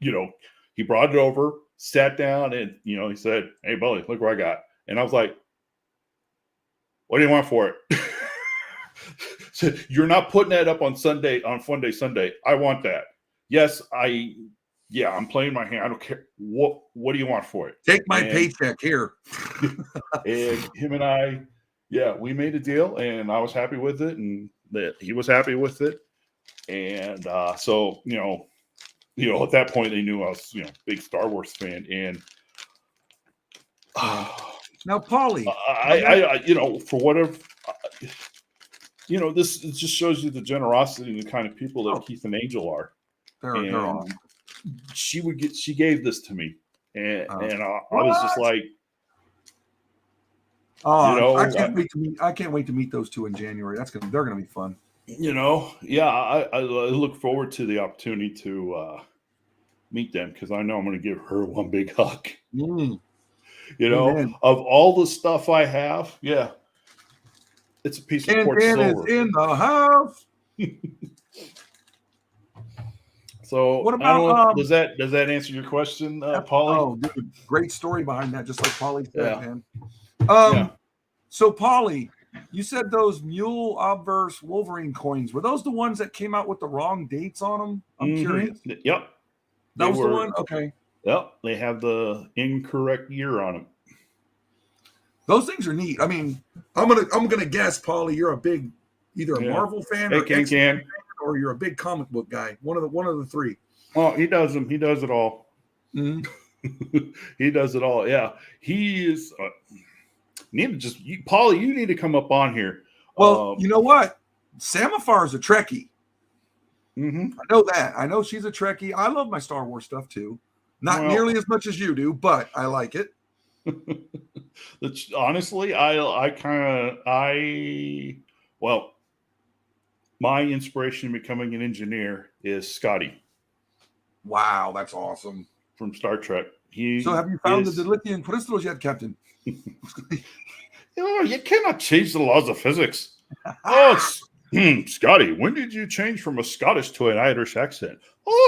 brought it over, sat down, and he said, "Hey, Bully, look what I got." And I was like, "What do you want for it?" So, "You're not putting that up on Sunday, on Fun Day Sunday. I want that." Yes, I'm playing my hand. I don't care. What do you want for it?
Take my paycheck here.
And him and I, we made a deal, and I was happy with it, and that he was happy with it. And so, at that point, they knew I was, big Star Wars fan. And
now, Paulie,
I for whatever, this it just shows you the generosity and the kind of people that Keith and Angel are.
They're awesome.
She gave this to me, and I was just like,
I can't wait to meet those two in January. They're gonna be fun.
I look forward to the opportunity to meet them, because I know I'm going to give her one big hug.
Amen.
Of all the stuff I have, it's a piece of quartz silver.
Is in the house.
So
what about
does that answer your question, Paulie?
Oh, dude, great story behind that, just like Paulie said, man. So Paulie, you said those Mule Obverse Wolverine coins, were those the ones that came out with the wrong dates on them? I'm curious.
Yep.
That was the one? Okay.
Yep. They have the incorrect year on them.
Those things are neat. I mean, I'm gonna guess, Paulie, you're a big either a Marvel fan or X-Men fan, or you're a big comic book guy. One of the three.
Oh, he does them. He does it all.
Mm-hmm.
He does it all. Yeah. He is Paulie, you need to come up on here.
Well, you know what? Samafar's a Trekkie.
Mm-hmm.
I know that. I know she's a Trekkie. I love my Star Wars stuff too. Not nearly as much as you do, but I like it.
Honestly, my inspiration in becoming an engineer is Scotty.
Wow, that's awesome.
From Star Trek.
So have you found the dilithium crystals yet, Captain?
You cannot change the laws of physics. Scotty, when did you change from a Scottish to an Irish accent?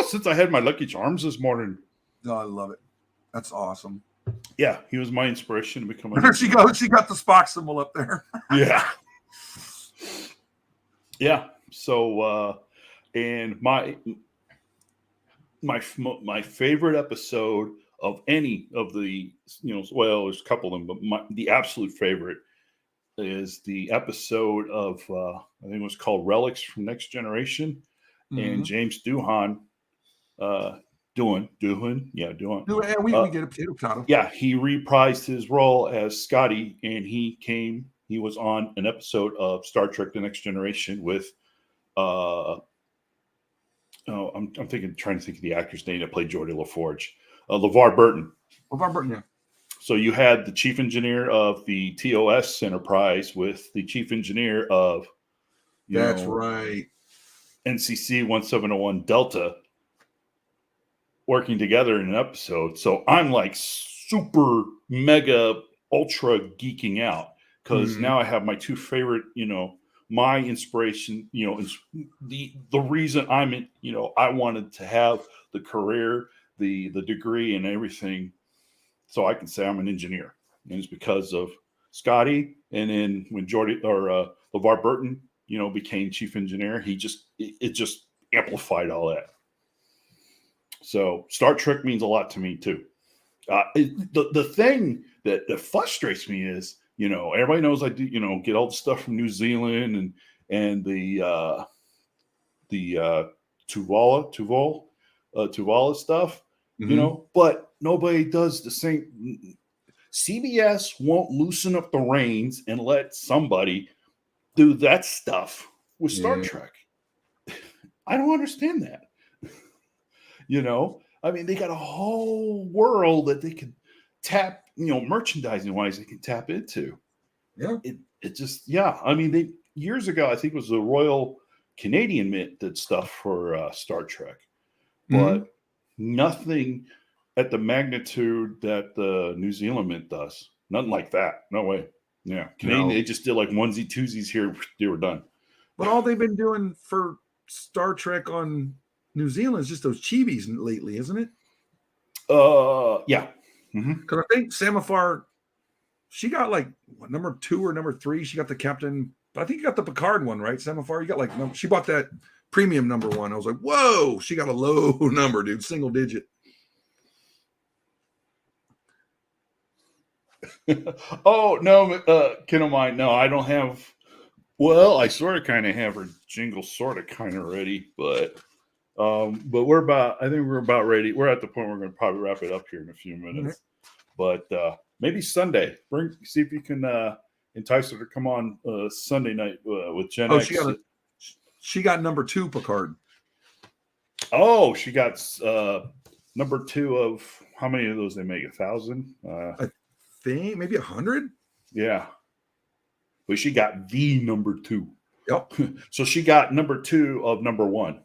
Since I had my Lucky Charms this morning.
Oh, I love it. That's awesome.
Yeah, he was my inspiration to become
There she goes. She got the Spock symbol up there.
Yeah. So, and my favorite episode of any of the, there's a couple of them, but the absolute favorite is the episode of, I think it was called Relics from Next Generation. Mm-hmm. And James Doohan, Doohan.
And we get a potato potato.
Yeah, he reprised his role as Scotty, and he was on an episode of Star Trek The Next Generation with I'm trying to think of the actor's name that played Geordi LaForge. LeVar Burton.
LeVar Burton, yeah.
So you had the chief engineer of the TOS Enterprise with the chief engineer of
right.
NCC 1701 Delta working together in an episode. So I'm like super mega ultra geeking out because now I have my two favorite, my inspiration, the reason I'm in, I wanted to have the career, the degree and everything, so I can say I'm an engineer. And it's because of Scotty. And then when LeVar Burton, became chief engineer, it just amplified all that. So Star Trek means a lot to me too. The thing that frustrates me is, everybody knows I do, get all the stuff from New Zealand and the Tuvalu stuff, but nobody does the same. CBS won't loosen up the reins and let somebody do that stuff with Star
Yeah.
Trek. I don't understand that. You know, I mean, they got a whole world that they could tap, you know, merchandising wise, they can tap into.
Yeah.
It just, yeah. I mean, they years ago, I think it was the Royal Canadian Mint did stuff for Star Trek, but nothing at the magnitude that the New Zealand Mint does. Nothing like that. No way. Yeah. Canadian,
No.
they just did like onesie twosies here. They were done.
But all they've been doing for Star Trek on New Zealand is just those chibis lately, isn't it?
Yeah.
Because I think Samafar, she got like what, number 2 or number 3. She got the captain, but I think you got the Picard one, right? Samafar, you got like she bought that premium number 1. I was like, whoa, she got a low number, dude, single digit.
Oh no, kid of mine. No, I don't have. Well, I sort of kind of have her jingle sort of kind of ready, but we're about. I think we're about ready. We're at the point we're going to probably wrap it up here in a few minutes. But maybe Sunday. See if you can entice her to come on Sunday night with Gen X.
She got number 2 Picard.
Oh, she got number 2 of how many of those they make? 1,000.
I think maybe 100.
Yeah. But she got the number 2.
Yep.
So she got number 2 of number 1.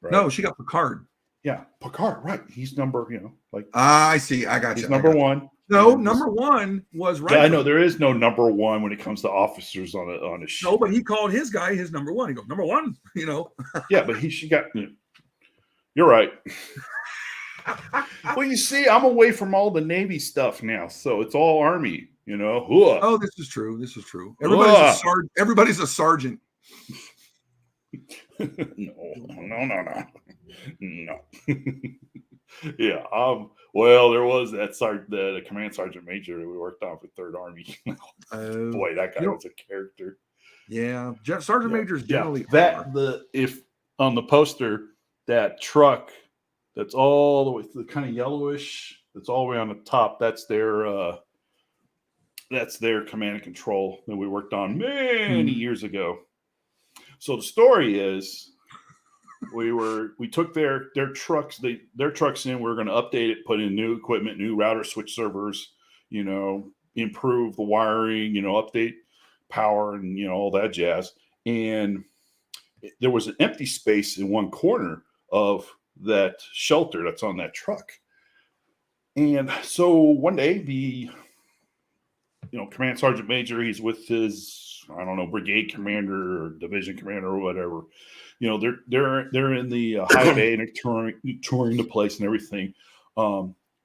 Right?
No, she got Picard.
Yeah, Picard, right. He's number, you know, like
I see. I got
he's
you.
number 1.
No, number 1 was right.
Yeah, I know there is no number 1 when it comes to officers on a ship.
No, but he called his guy his number 1. He goes, number 1, you know.
Yeah, but she got. You're right. Well, you see, I'm away from all the Navy stuff now, so it's all Army. You know. Ugh.
Oh, this is true. This is true. Everybody's a sergeant.
No. Yeah. Well, there was that the command sergeant major that we worked on for Third Army. Boy, that guy was a character.
Yeah, sergeant majors generally
if on the poster that truck that's all the way the kind of yellowish that's all the way on the top. That's their command and control that we worked on many years ago. So the story is we took their trucks in. We were going to update it, put in new equipment, new router switch servers, you know, improve the wiring, you know, update power and, you know, all that jazz. And there was an empty space in one corner of that shelter that's on that truck. And so one day the command sergeant major, he's with his, I don't know, brigade commander or division commander or whatever. You know, they're in the high bay and touring the place and everything.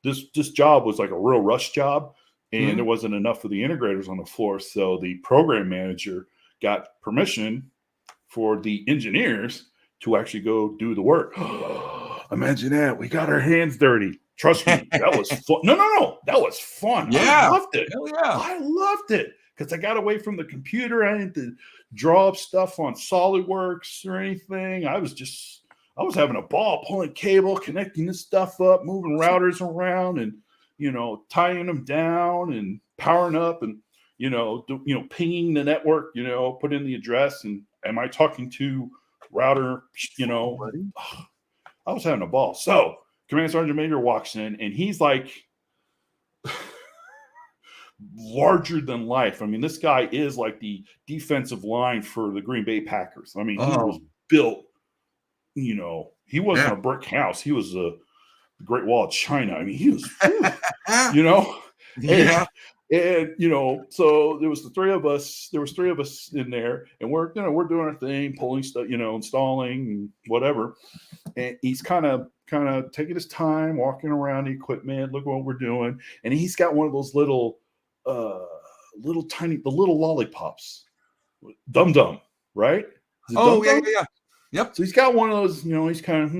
This job was like a real rush job, and there wasn't enough of the integrators on the floor. So the program manager got permission for the engineers to actually go do the work. Imagine that. We got our hands dirty. Trust me, that was fun. No. That was fun.
Yeah.
I loved it.
Hell yeah.
I loved it because I got away from the computer. I didn't have to draw up stuff on SolidWorks or anything. I was having a ball pulling cable, connecting this stuff up, moving routers around and, you know, tying them down and powering up and, pinging the network, put in the address and am I talking to router, I was having a ball. So Command Sergeant Major walks in and he's like larger than life. I mean, this guy is like the defensive line for the Green Bay Packers. I mean, he was built, he wasn't a brick house. He was the Great Wall of China. I mean, he was,
Yeah.
And so there was three of us in there and we're doing our thing, pulling stuff, installing and whatever. And he's kind of taking his time, walking around the equipment, look what we're doing. And he's got one of those little lollipops, Dum Dum, right?
Oh, yeah. Yep.
So he's got one of those, he's kind of,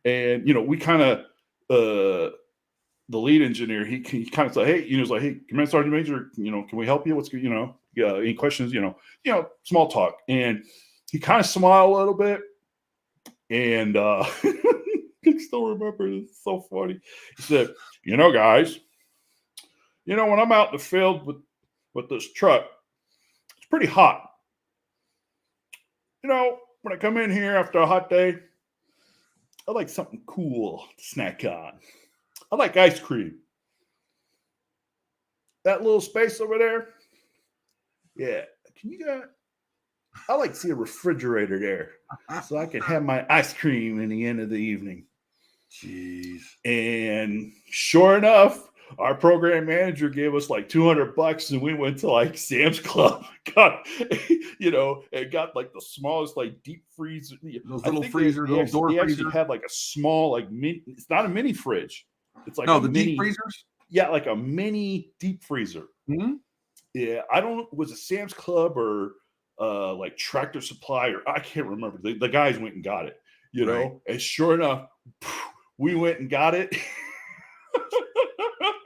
and, we kind of, the lead engineer, he kind of said, hey, he was like, hey, Command Sergeant Major, can we help you? What's good? Any questions, small talk. And he kind of smiled a little bit. And I still remember, it's so funny. He said, guys, when I'm out in the field with this truck, it's pretty hot. you know, when I come in here after a hot day, I like something cool to snack on. I like ice cream. That little space over there, yeah. Can you get? I like to see a refrigerator there, so I can have my ice cream in the end of the evening.
Jeez.
And sure enough, our program manager gave us like $200, and we went to like Sam's Club. Got, you know, and got like the smallest like deep freezer.
Those
I
little
think
freezers, little door
they actually
freezers.
had like a small like mini. It's not a mini fridge. It's like
No,
a
the
mini,
deep freezers.
yeah, like a mini deep freezer.
Hmm?
Yeah, I don't. Was it Sam's Club or like Tractor Supply, or I can't remember. The guys went and got it. You
Right.
know, and sure enough, we went and got it.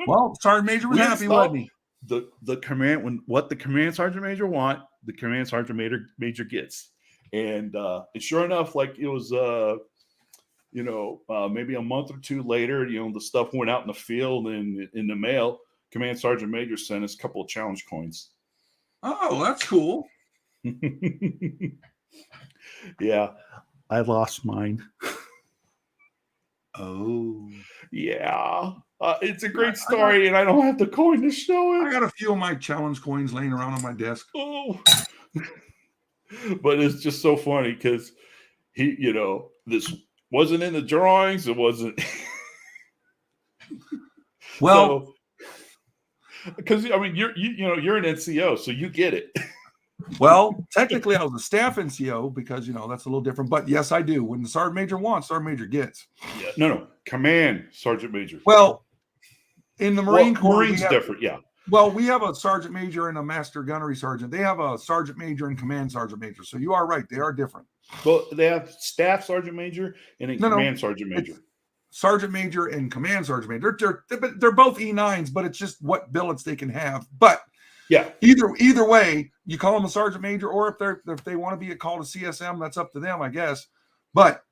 Well, Sergeant Major was
We
happy,
installed
wasn't he?
the command when what the command sergeant major want, the command sergeant major gets, and sure enough, like it was you know, maybe a month or two later, you know, the stuff went out in the field and in the mail. Command sergeant major sent us a couple of challenge coins.
Oh, that's cool.
Yeah, I lost mine.
Oh.
Yeah, it's a great story, and I don't have the coin to show
I
it.
got a few of my challenge coins laying around on my desk.
Oh, but it's just so funny because he, you know, this wasn't in the drawings. It wasn't.
Well,
because I mean, you know, you're an NCO, so you get it.
well, technically, I was a staff NCO because, you know, that's a little different. But yes, I do. When the Sergeant Major wants, Sergeant Major gets.
Yeah, no, command sergeant major.
Well, in the Marine Corps,
Marine's different. Yeah.
Well, we have a Sergeant Major and a Master Gunnery Sergeant. They have a Sergeant Major and Command Sergeant Major. So you are right. They are different.
Well, they have staff sergeant major and a command sergeant major.
Sergeant Major and Command Sergeant Major. They're both E9s, but it's just what billets they can have. But
yeah,
either way, you call them a Sergeant Major, or if they want to be called a CSM, that's up to them, I guess. But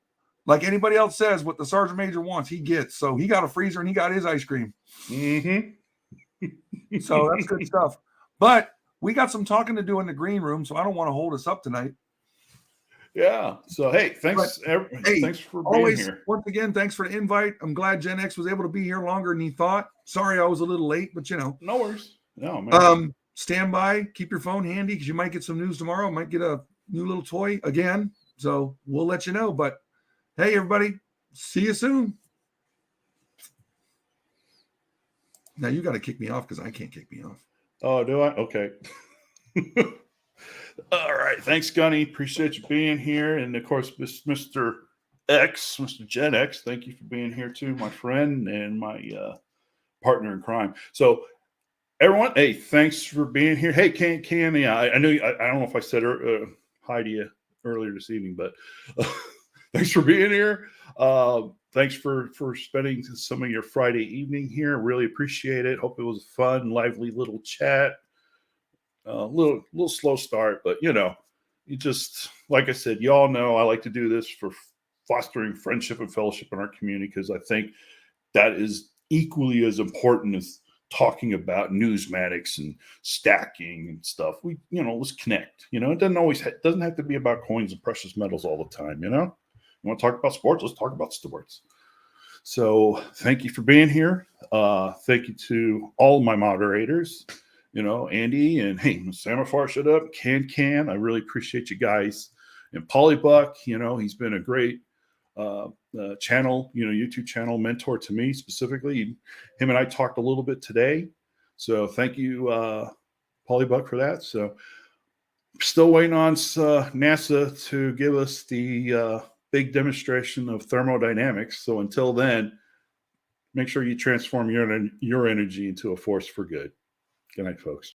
like anybody else says, what the Sergeant Major wants, he gets. So he got a freezer and he got his ice cream.
Mm-hmm.
So that's good stuff. But we got some talking to do in the green room, so I don't want to hold us up tonight.
Yeah. So hey, thanks. Thanks for being here.
Once again, thanks for the invite. I'm glad Gen X was able to be here longer than he thought. Sorry, I was a little late, but you know,
no worries. No, man.
Stand by, keep your phone handy because you might get some news tomorrow. Might get a new little toy again. So we'll let you know. But hey, everybody, see you soon. Now you got to kick me off because I can't kick me off.
Oh, do I? Okay. All right. Thanks, Gunny. Appreciate you being here. And of course, Mr. X, Mr. Gen X, thank you for being here too, my friend and my partner in crime. So, everyone, hey, thanks for being here. Hey, Cam, I know I don't know if I said hi to you earlier this evening, but thanks for being here. Thanks for spending some of your Friday evening here. Really appreciate it. Hope it was a fun, lively little chat. Little slow start, but you know, you just, like I said, you all know I like to do this for fostering friendship and fellowship in our community because I think that is equally as important as talking about numismatics and stacking and stuff. We, you know, let's connect. You know, it doesn't have to be about coins and precious metals all the time. You know, you want to talk about sports? Let's talk about sports. So thank you for being here. Thank you to all my moderators. You know, Andy and hey, Samafar shut up. Can. I really appreciate you guys. And Polybuck, you know, he's been a great channel, you know, YouTube channel mentor to me specifically. Him and I talked a little bit today. So thank you, Polybuck, for that. So still waiting on NASA to give us the big demonstration of thermodynamics. So until then, make sure you transform your energy into a force for good. Good night, folks.